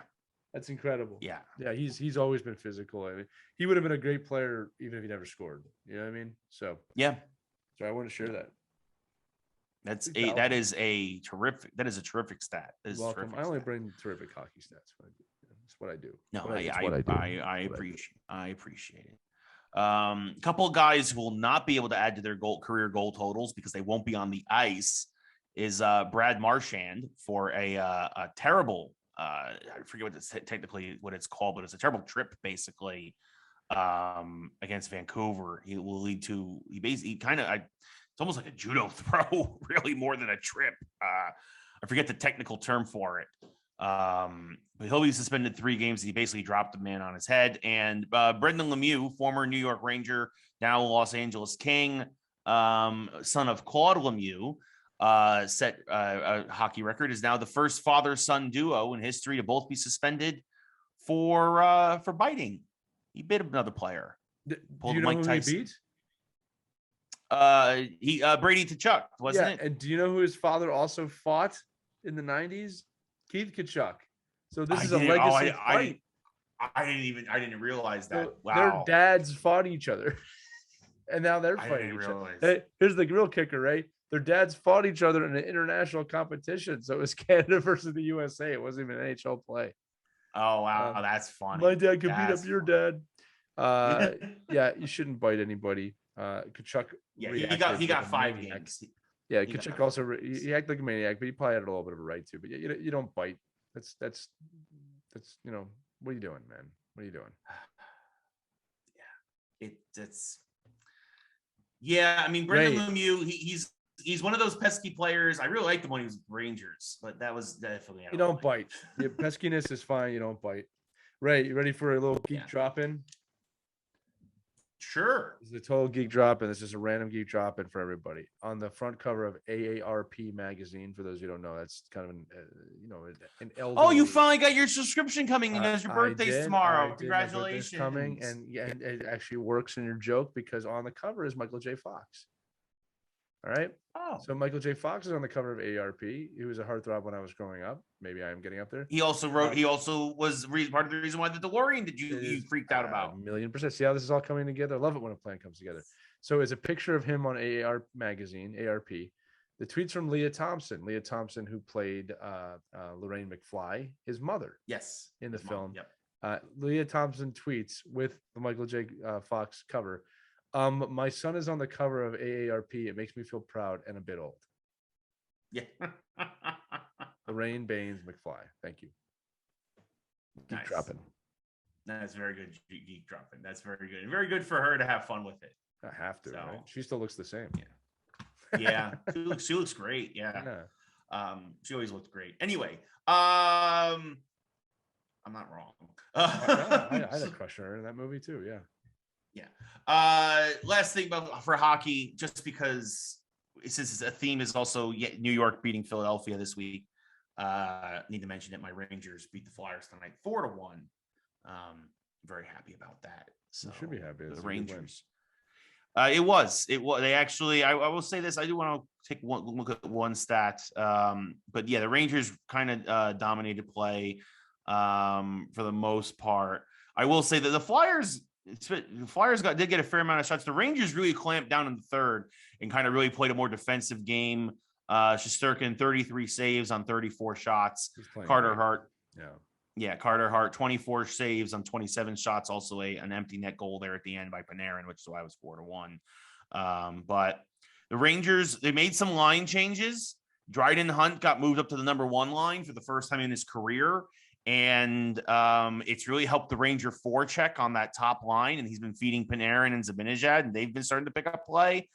that's incredible. Yeah. He's always been physical. I mean, he would have been a great player even if he never scored. You know what I mean? So yeah. So I want to share that. That is a terrific stat. Welcome. I only bring terrific hockey stats. That's what I do. No, I appreciate it. Couple of guys who will not be able to add to their career goal totals because they won't be on the ice is Brad Marchand for a terrible. I forget what it's called, but it's a terrible trip basically against Vancouver. He will lead to it's almost like a judo throw, really, more than a trip. I forget the technical term for it. But he'll be suspended 3 games. He basically dropped a man on his head. And Brendan Lemieux, former New York Ranger, now Los Angeles King, son of Claude Lemieux, set a hockey record, is now the first father-son duo in history to both be suspended for biting. He bit another player. Do you know who Tyson. He beat? Brady Tkachuk, wasn't it? And do you know who his father also fought in the 90s? Keith Tkachuk. So this is a legacy fight. I didn't realize that. So wow. Their dads fought each other. And now they're fighting each other. Here's the real kicker, right? Their dads fought each other in an international competition. So it was Canada versus the USA. It wasn't even an NHL play. Oh, wow. That's funny. My dad could beat up your dad. Yeah, you shouldn't bite anybody. Tkachuk. Yeah, he got 5 games. Yeah, Tkachuk also he acted like a maniac, but he probably had a little bit of a right to. But you don't bite. That's what are you doing, man? What are you doing? Yeah, I mean, Brendan Lemieux, he's one of those pesky players. I really liked him when he was Rangers, but that was definitely you don't bite. Yeah, peskiness is fine. You don't bite. Ray, you ready for a little geek drop in? Sure. This is a total geek drop in. This is a random geek drop in for everybody. On the front cover of AARP magazine, for those who don't know, that's kind of an elderly. Oh, you finally got your subscription coming in. Your birthday's tomorrow. Congratulations. Coming, and it actually works in your joke because on the cover is Michael J. Fox. All right. Oh. So Michael J. Fox is on the cover of AARP. He was a heartthrob when I was growing up. Maybe I am getting up there. He also wrote. He also was part of the reason why the DeLorean that you freaked out about. 1,000,000%. See how this is all coming together. I love it when a plan comes together. So it's a picture of him on AAR magazine, ARP. The tweets from Leah Thompson. Leah Thompson, who played Lorraine McFly, his mother. Yes. In the film. Yep. Leah Thompson tweets with the Michael J. Fox cover. My son is on the cover of AARP. It makes me feel proud and a bit old. Yeah. Lorraine Baines McFly. Thank you. Keep Nice. dropping. That's very good. Geek dropping. That's very good. Very good for her to have fun with it. I have to. So, right? She still looks the same. Yeah. She looks great. Yeah. She always looked great. Anyway, I'm not wrong. I had a crush on her in that movie too. Yeah. Last thing for hockey, just because since a theme is also New York beating Philadelphia this week. Need to mention that my Rangers beat the Flyers tonight 4-1. Very happy about that. So you should be happy. The Rangers. It was. They actually. I will say this. I do want to take one look at one stat. But yeah, the Rangers kind of dominated play for the most part. I will say that the Flyers did get a fair amount of shots. The Rangers really clamped down in the third and kind of really played a more defensive game. Shesterkin 33 saves on 34 shots. Carter Hart. Yeah, Carter Hart 24 saves on 27 shots. Also an empty net goal there at the end by Panarin, which is why it was 4-1. But the Rangers, they made some line changes. Dryden Hunt got moved up to the number 1 line for the first time in his career. And it's really helped the Ranger forecheck on that top line. And he's been feeding Panarin and Zibanejad, and they've been starting to pick up play.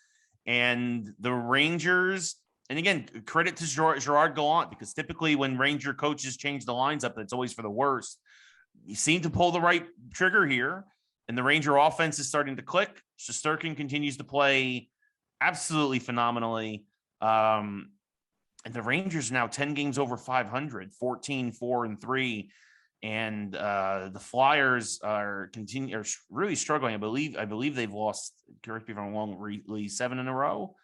And the Rangers, and again, credit to Gerard Gallant, because typically when Ranger coaches change the lines up, it's always for the worst. You seem to pull the right trigger here, and the Ranger offense is starting to click. Shesterkin continues to play absolutely phenomenally. And the Rangers are now 10 games over 500, 14-4-3. And the Flyers are really struggling. I believe they've lost, correct me if I'm wrong, 7 in a row.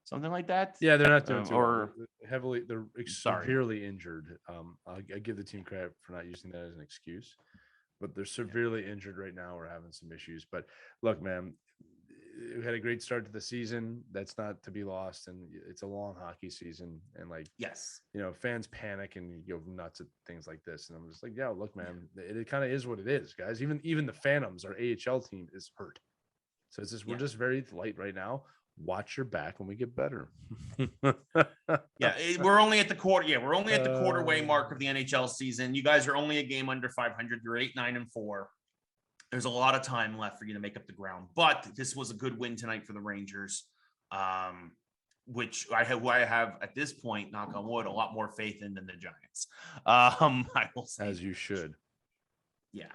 Something like that. Yeah, they're not doing too well. Heavily. They're severely injured. I give the team credit for not using that as an excuse, but they're severely injured right now. We're having some issues. But look, man, we had a great start to the season. That's not to be lost, and it's a long hockey season. And fans panic and go nuts at things like this. And I'm just like, yeah, look, man, it kind of is what it is, guys. Even the Phantoms, our AHL team, is hurt. So it's just we're just very light right now. Watch your back when we get better. We're only at the quarter. Yeah, we're only at the quarter-way mark of the NHL season. You guys are only a game under 500. You're 8-9-4. There's a lot of time left for you to make up the ground. But this was a good win tonight for the Rangers, which I have at this point, knock on wood, a lot more faith in than the Giants. I will say, as you should. Yeah.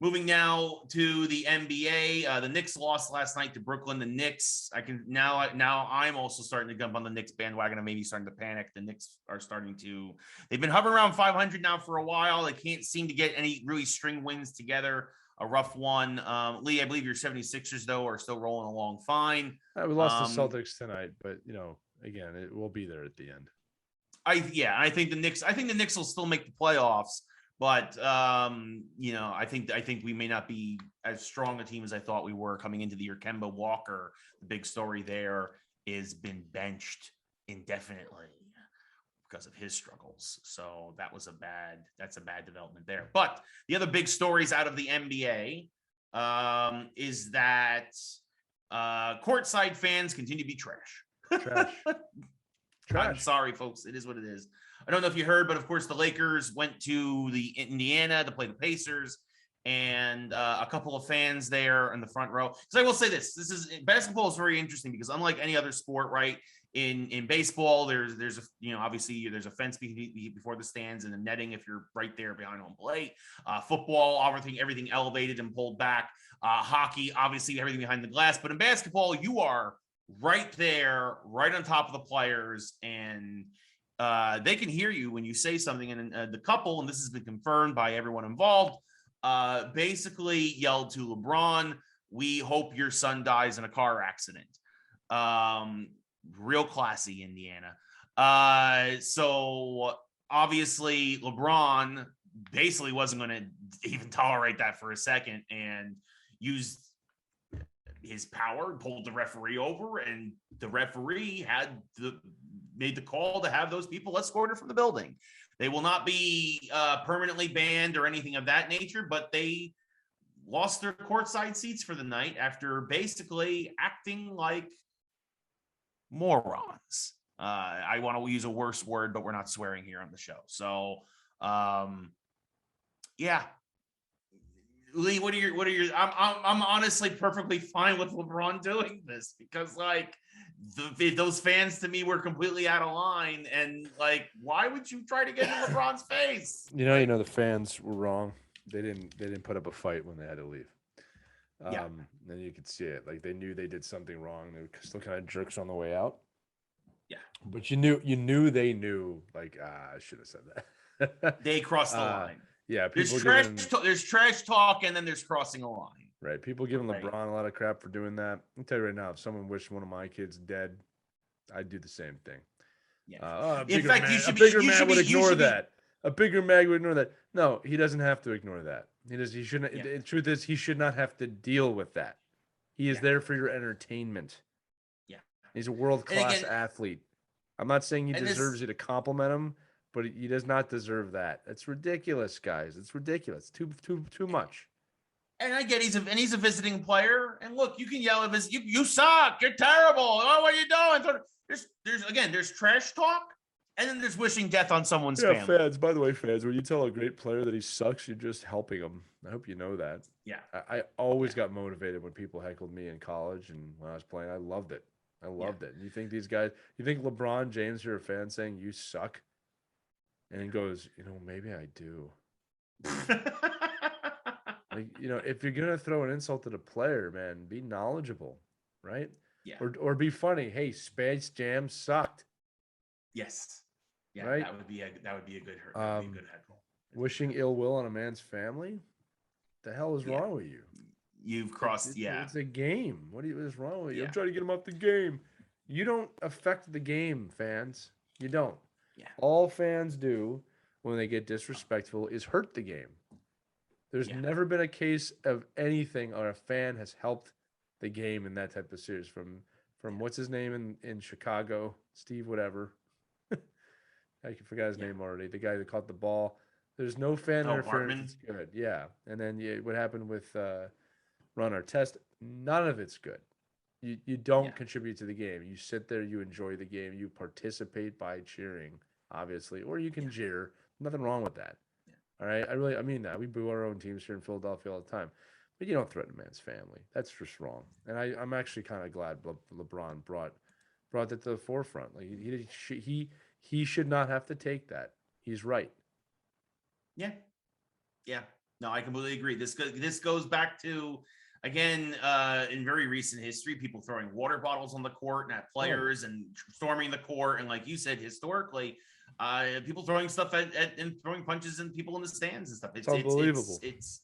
Moving now to the NBA, the Knicks lost last night to Brooklyn. The Knicks, I'm also starting to jump on the Knicks bandwagon and maybe starting to panic. The Knicks are they've been hovering around 500 now for a while. They can't seem to get any really string wins together. A rough one. Lee, I believe your 76ers though are still rolling along fine. We lost the Celtics tonight, but again, it will be there at the end. I think the Knicks will still make the playoffs. But I think we may not be as strong a team as I thought we were coming into the year. Kemba Walker, the big story there, is been benched indefinitely because of his struggles. So that's a bad development there. But the other big stories out of the NBA is that courtside fans continue to be trash. I'm sorry, folks. It is what it is. I don't know if you heard, but of course the Lakers went to the Indiana to play the Pacers, and a couple of fans there in the front row. Because I will say basketball is very interesting because unlike any other sport, right? In baseball, there's obviously there's a fence before the stands and the netting if you're right there behind home plate. Football, everything elevated and pulled back. Hockey, obviously everything behind the glass. But in basketball, you are right there, right on top of the players, and they can hear you when you say something. And the couple, and this has been confirmed by everyone involved, basically yelled to LeBron, "We hope your son dies in a car accident." Real classy, Indiana. So obviously LeBron basically wasn't going to even tolerate that for a second and used his power, pulled the referee over, and the referee made the call to have those people escorted from the building. They will not be permanently banned or anything of that nature, but they lost their courtside seats for the night after basically acting like morons. I want to use a worse word, but we're not swearing here on the show. So, yeah. Lee, what are your? I'm honestly perfectly fine with LeBron doing this because like those fans to me were completely out of line, and like, why would you try to get in LeBron's face? The fans were wrong. They didn't put up a fight when they had to leave. And you could see it. Like they knew they did something wrong. They were still kind of jerks on the way out. Yeah, but you knew they knew. Like I should have said that. They crossed the line. Yeah, there's trash talk, and then there's crossing a line. Right, people giving LeBron a lot of crap for doing that. I'll tell you right now, if someone wished one of my kids dead, I'd do the same thing. Yeah. In fact, a bigger man would ignore that. A bigger man would ignore that. No, he doesn't have to ignore that. He shouldn't. Yeah. The truth is, he should not have to deal with that. He is there for your entertainment. Yeah, he's a world-class athlete. I'm not saying he deserves you to compliment him, but he does not deserve that. It's ridiculous, guys. It's ridiculous. Too much. And I get he's a visiting player. And look, you can yell at you suck. You're terrible. Oh, what are you doing? There's trash talk, and then there's wishing death on someone's family. Fans. By the way, fans, when you tell a great player that he sucks, you're just helping him. I hope you know that. Yeah. I always got motivated when people heckled me in college and when I was playing. I loved it. it. You think these guys? You think LeBron James, you're a fan saying you suck? And he goes, maybe I do. Like, if you're gonna throw an insult at a player, man, be knowledgeable, right? Yeah. Or be funny. Hey, Space Jam sucked. Yes. Yeah. Right? That would be a good hurt. That would be a good heckle. Wishing ill will on a man's family. The hell is wrong with you? You've crossed. It's a game. What is wrong with you? Yeah. I'm trying to get him off the game. You don't affect the game, fans. You don't. Yeah. All fans do when they get disrespectful is hurt the game. There's never been a case of anything or a fan has helped the game in that type of series from what's his name in Chicago, Steve whatever. I forgot his name already. The guy that caught the ball. There's no fan interference. It's good. Yeah. And then what happened with Ron Artest? None of it's good. You don't contribute to the game. You sit there, you enjoy the game, you participate by cheering, obviously, or you can jeer. Nothing wrong with that. All right, I mean that. We boo our own teams here in Philadelphia all the time, but you don't threaten a man's family. That's just wrong. And I'm actually kind of glad LeBron brought that to the forefront. Like he should not have to take that. He's right. Yeah. No, I completely agree. This goes back to again in very recent history, people throwing water bottles on the court and at players and storming the court, and like you said, historically. People throwing stuff and throwing punches and people in the stands and stuff. It's unbelievable. It's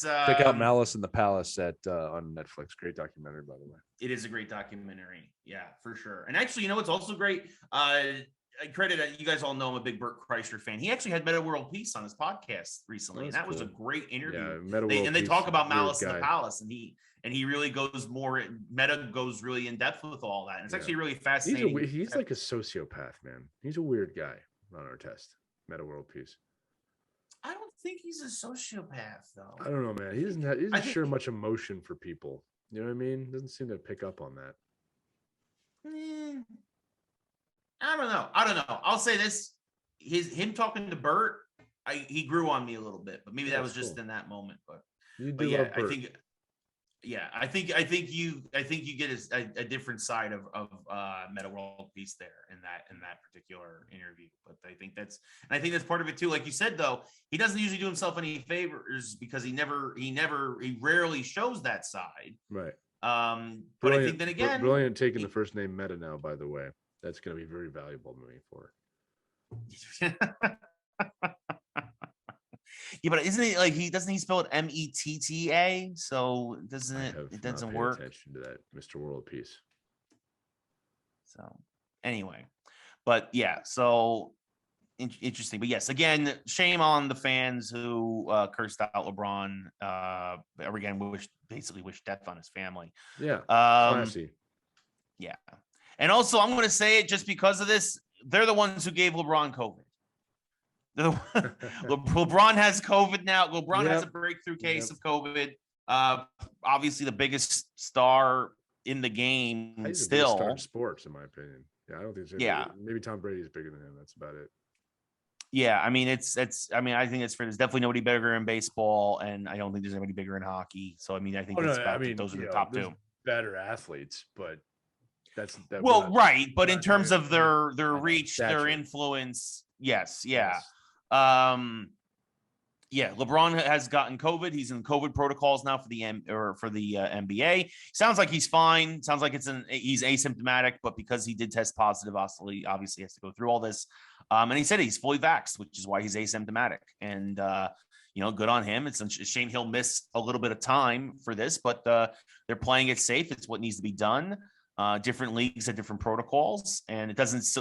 check out Malice in the Palace on Netflix. Great documentary, by the way. It is a great documentary. Yeah, for sure. And actually, it's also great. You guys all know I'm a big Bert Kreischer fan. He actually had Meta World Peace on his podcast recently, and that was a great interview. Yeah, they talk about Malice in the Palace, and he really goes Meta goes really in depth with all that. And it's actually really fascinating. He's like a sociopath, man. He's a weird guy on our test. Meta World Peace. I don't think he's a sociopath, though. I don't know, man. He doesn't share much emotion for people. You know what I mean? Doesn't seem to pick up on that. I don't know. I'll say this: him talking to Bert, he grew on me a little bit, but maybe that was just in that moment. But yeah, I think you get a different side of Meta World Peace there in that particular interview. But I think that's part of it too. Like you said, though, he doesn't usually do himself any favors because he rarely shows that side. Right. But I think then again, brilliant taking the first name Meta now. By the way, that's going to be very valuable moving forward. Yeah, but isn't it like doesn't he spell it METTA? So it doesn't work. Attention to that, Mr. World Peace. So anyway, but yeah, so interesting. But yes, again, shame on the fans who cursed out LeBron. Again, wish death on his family. Yeah, classy. Yeah, and also I'm going to say it just because of this. They're the ones who gave LeBron COVID. LeBron has COVID now. LeBron has a breakthrough case of COVID. Obviously the biggest star in the game. He's still the biggest star in sports, in my opinion. Yeah, I don't think. Maybe Tom Brady's bigger than him. That's about it. Yeah, I mean, I think there's definitely nobody bigger in baseball, and I don't think there's anybody bigger in hockey. So, I mean, I think those are the top two. Better athletes, but right. But in terms of their reach, their influence, yes. LeBron has gotten COVID. He's in COVID protocols now for the NBA. Sounds like he's fine. Sounds like he's asymptomatic, but because he did test positive, obviously has to go through all this. And he said he's fully vaxxed, which is why he's asymptomatic. And good on him. It's a shame he'll miss a little bit of time for this, but they're playing it safe. It's what needs to be done. Different leagues have different protocols, and it sounds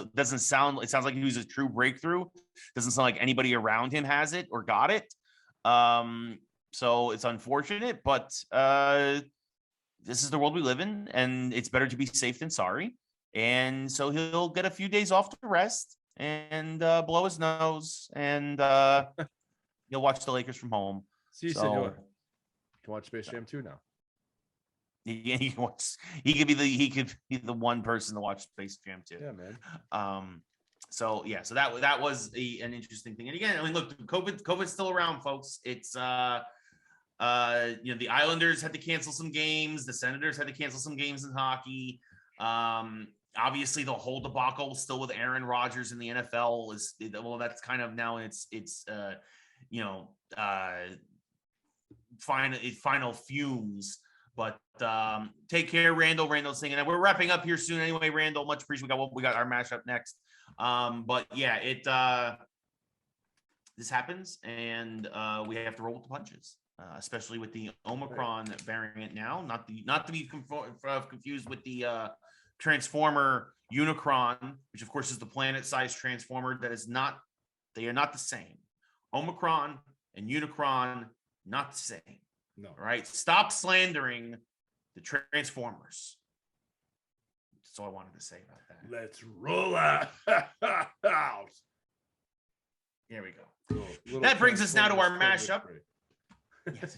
like he was a true breakthrough. Doesn't sound like anybody around him has it or got it. So it's unfortunate, but this is the world we live in, and it's better to be safe than sorry. And so he'll get a few days off to rest and blow his nose, and he'll watch the Lakers from home. See, so you can watch Space Jam 2 now. He could be the one person to watch Space Jam 2. Yeah, man. So that was an interesting thing. And again, I mean, look, COVID's still around, folks. It's the Islanders had to cancel some games, the Senators had to cancel some games in hockey. Obviously the whole debacle still with Aaron Rodgers in the NFL that's kind of now it's final fumes. But take care, Randall. Randall's singing, and we're wrapping up here soon anyway. Randall, much appreciated. We got our mashup next. But yeah, this happens, and we have to roll with the punches, especially with the Omicron variant now. Not to be confused with the Transformer Unicron, which of course is the planet-sized Transformer. They are not the same. Omicron and Unicron, not the same. No. All right. Stop slandering the Transformers. That's all I wanted to say about that. Let's roll out. Here we go. That brings us now to our mashup. Yes.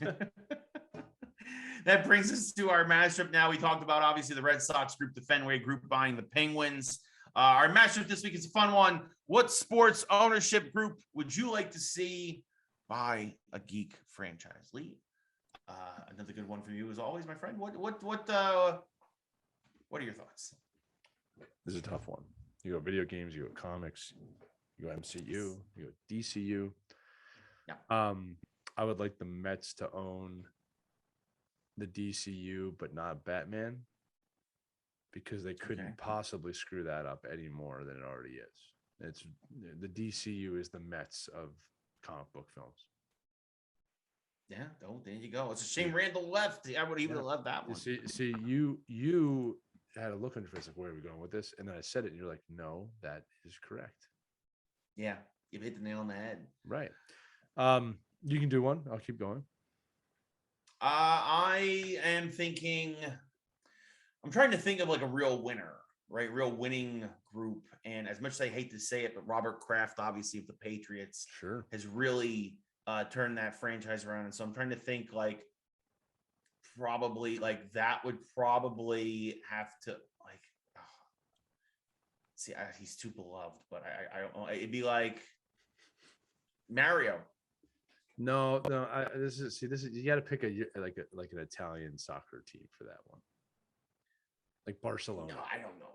That brings us to our mashup now. We talked about, obviously, the Red Sox group, the Fenway group buying the Penguins. Our mashup this week is a fun one. What sports ownership group would you like to see buy a Geek franchise? Lee? Another good one for you, as always, my friend. What are your thoughts? This is a tough one. You go video games, you go comics, you go MCU, you go DCU. Yeah. I would like the Mets to own the DCU, but not Batman, because they couldn't possibly screw that up any more than it already is. It's the DCU is the Mets of comic book films. Yeah, there you go. It's a shame Randall left. I would even love that one. See, you had a look on your face like, where are we going with this? And then I said it, and you're like, no, that is correct. Yeah, you hit the nail on the head. Right. You can do one. I'll keep going. I am thinking. I'm trying to think of like a real winner, right? Real winning group. And as much as I hate to say it, but Robert Kraft, obviously, of the Patriots, has really turn that franchise around. And so I'm trying to think like probably like that would probably have to like he's too beloved, but I don't know. It'd be like Mario. No, this is you got to pick an Italian soccer team for that one, like Barcelona. No, I don't know.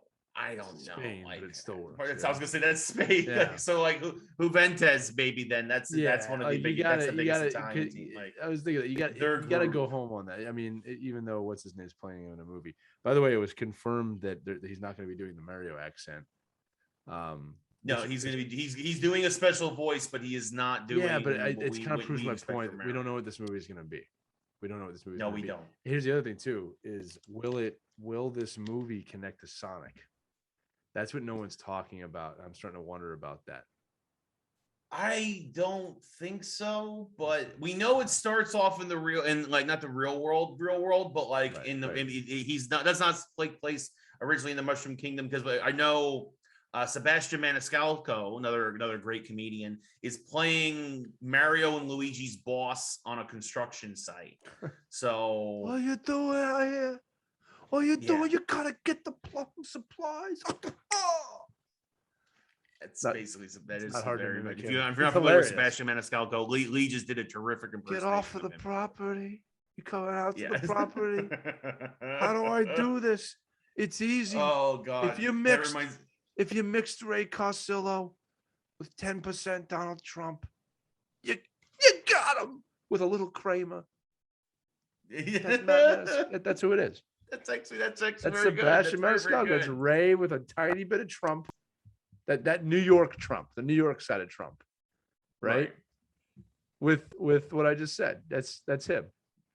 Spain, like, but it still works. I was gonna say that's Spain. Yeah. So like Juventus, maybe then that's one of the biggest. That's the biggest Italian team. Like, I was thinking you got to go home on that. I mean, even though what's his name's playing in a movie. By the way, it was confirmed that he's not going to be doing the Mario accent. No, he's going to be. He's doing a special voice, but he is not doing. Yeah, but it's kind of proves my point. We don't know what this movie is going to be. We don't know what this movie. No, we don't. Here's the other thing too: is will this movie connect to Sonic? That's what no one's talking about. I'm starting to wonder about that. I don't think so, but we know it starts off in not the real world, but like he's not. That's not like place originally in the Mushroom Kingdom, because I know Sebastian Maniscalco, another great comedian, is playing Mario and Luigi's boss on a construction site. So what are you doing out here? What are you doing? You gotta get the plumbing supplies. It's basically that is hard to very mimic good. him. If you're not It's familiar with hilarious. Sebastian Maniscalco, Lee just did a terrific impersonation. Get off of the him. property. You coming out to the property? How do I do this? It's easy. Oh God! If you mixed Ray Carcillo with 10% Donald Trump, you got him with a little Kramer. That's who it is. That's very Sebastian good. Maniscalco. That's Ray with a tiny bit of Trump. That New York Trump, the New York side of Trump, right? With what I just said. That's him.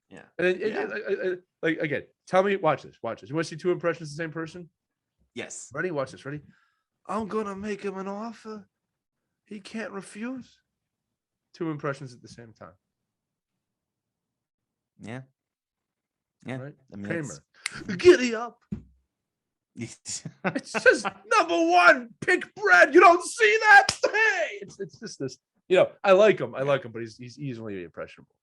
Yeah. And like again, tell me, watch this. You want to see two impressions of the same person? Yes. Ready? Watch this. Ready? I'm gonna make him an offer he can't refuse. Two impressions at the same time. Yeah. Yeah. Right? I mean, Kramer. Giddy up. It's just number one. Pick bread. You don't see that? Hey, it's just this. I like him. But he's easily impressionable.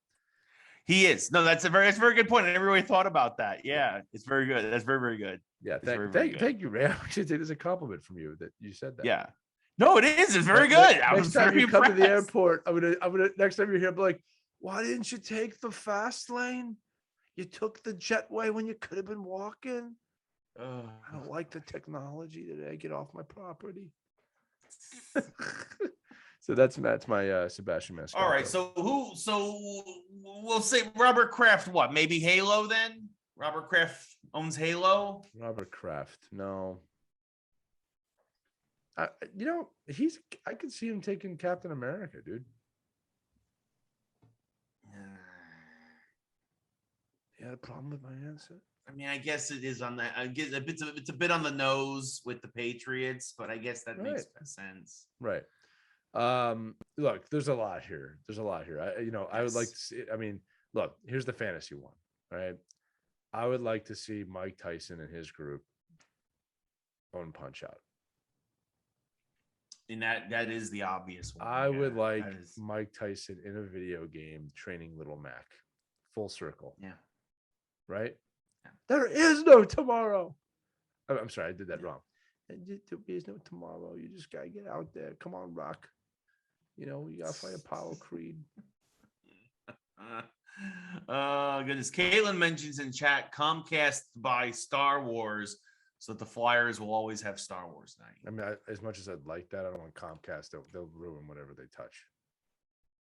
He is. No, that's a very good point. I never really thought about that. Yeah, it's very good. That's very, very good. Yeah, thank you, Ray. I should take this as a compliment from you that you said that. Yeah. No, it is. It's very good. Next time you come to the airport, I'm gonna next time you're here, I'm like, why didn't you take the fast lane? You took the jetway when you could have been walking. I don't like the technology today. Get off my property. So that's my Sebastian Maniscalco. All right. So we'll say Robert Kraft. What? Maybe Halo then? Robert Kraft owns Halo. Robert Kraft. No. I could see him taking Captain America, dude. You had a problem with my answer? I mean, I guess it is on that. I guess it's a bit on the nose with the Patriots, but I guess that makes sense. Right. Look, there's a lot here. I would like to see. I mean, look, here's the fantasy one. Right. I would like to see Mike Tyson and his group own Punch Out. And that is the obvious one. I would like Mike Tyson in a video game training Little Mac. Full circle. Yeah. Right? Yeah. There is no tomorrow. I'm sorry, I did that wrong. There is no tomorrow. You just got to get out there. Come on, Rock. You got to fight Apollo Creed. Goodness. Caitlin mentions in chat, Comcast buy Star Wars so that the Flyers will always have Star Wars night. I mean, as much as I'd like that, I don't want Comcast. They'll ruin whatever they touch.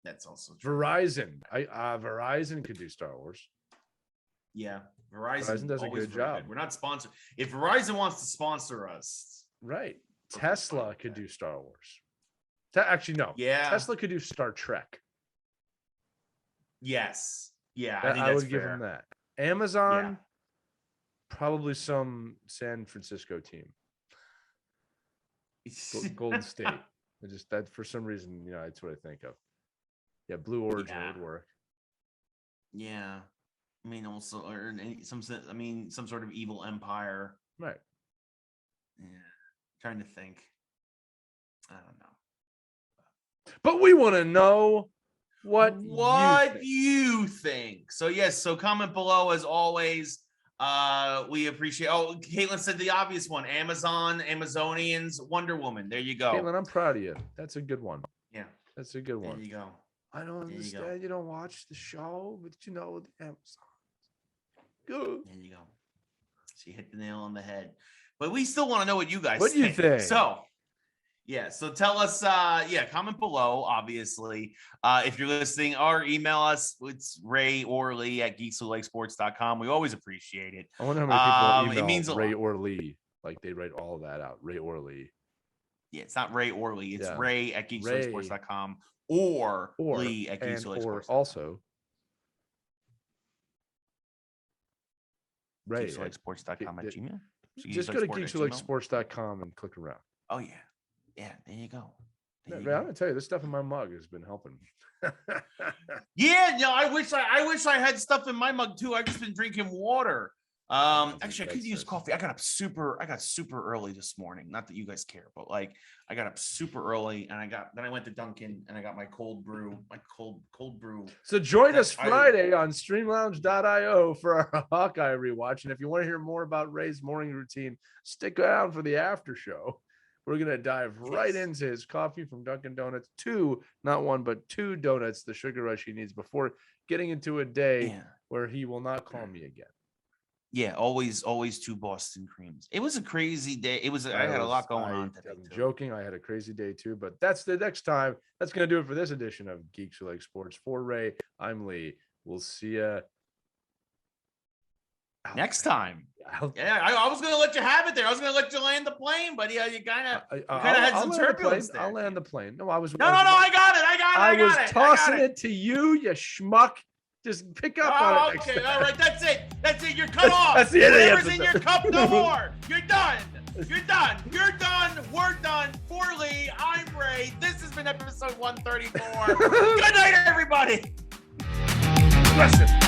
That's also true. Verizon. Verizon could do Star Wars. Yeah, Verizon does a good job. We're not sponsored. If Verizon wants to sponsor us, right? Tesla could do Star Wars. Actually, no. Yeah, Tesla could do Star Trek. Yes. Yeah, I would give them that. Amazon, probably some San Francisco team. Golden State. That for some reason, that's what I think of. Yeah, Blue Origin would work. Yeah. I mean, also, or some sort of evil empire. Right. Yeah. Trying to think. I don't know. But we want to know what you think. So, yes. So, comment below as always. We appreciate. Oh, Caitlin said the obvious one: Amazonians, Wonder Woman. There you go. Caitlin, I'm proud of you. That's a good one. Yeah. That's a good one. There you go. I don't understand. You don't watch the show, but the Amazon. Good. There you go. She hit the nail on the head. But we still want to know what you guys think. What do you think? So, yeah. So tell us, comment below, obviously. If you're listening, or email us. It's Ray or Lee at geekswholikesports.com. We always appreciate it. I wonder how many people email it means Ray or Lee. Like they write all of that out. Ray or Lee. Yeah, it's not Ray or Lee. It's Ray at geekswholikesports.com or Lee at geekswholikesports.com. Or also Ray at geekswholikesports.com at Gmail. So just go to geekswholikesports.com and click around. Oh yeah. Yeah, there you go. I'm gonna tell you, this stuff in my mug has been helping. Yeah, I wish I had stuff in my mug too. I've just been drinking water. Actually, I could use coffee. I got super early this morning. Not that you guys care, but like I got up super early, and then I went to Dunkin' and I got my cold brew. So join us Friday on streamlounge.io for our Hawkeye rewatch. And if you want to hear more about Ray's morning routine, stick around for the after show. We're gonna dive right into his coffee from Dunkin' Donuts. 2, not 1, but 2 donuts, the sugar rush he needs before getting into a day where he will not call me again. Yeah, always 2 Boston creams. It was a crazy day. I had a lot going on today. I'm joking. I had a crazy day too, but that's the next time. That's going to do it for this edition of Geeks Who Like Sports. For Ray, I'm Lee. We'll see you next time. I was going to let you have it there. I was going to let you land the plane, but you kind of had some turbulence there. I'll land the plane. No, I got it. I was tossing it to you, you schmuck. Just pick up on it. Okay, all right, that's it. You're cut off. That's the end of the Whatever's in your cup, no more. You're done. We're done. For Lee, I'm Ray. This has been episode 134. Good night, everybody. Bless him.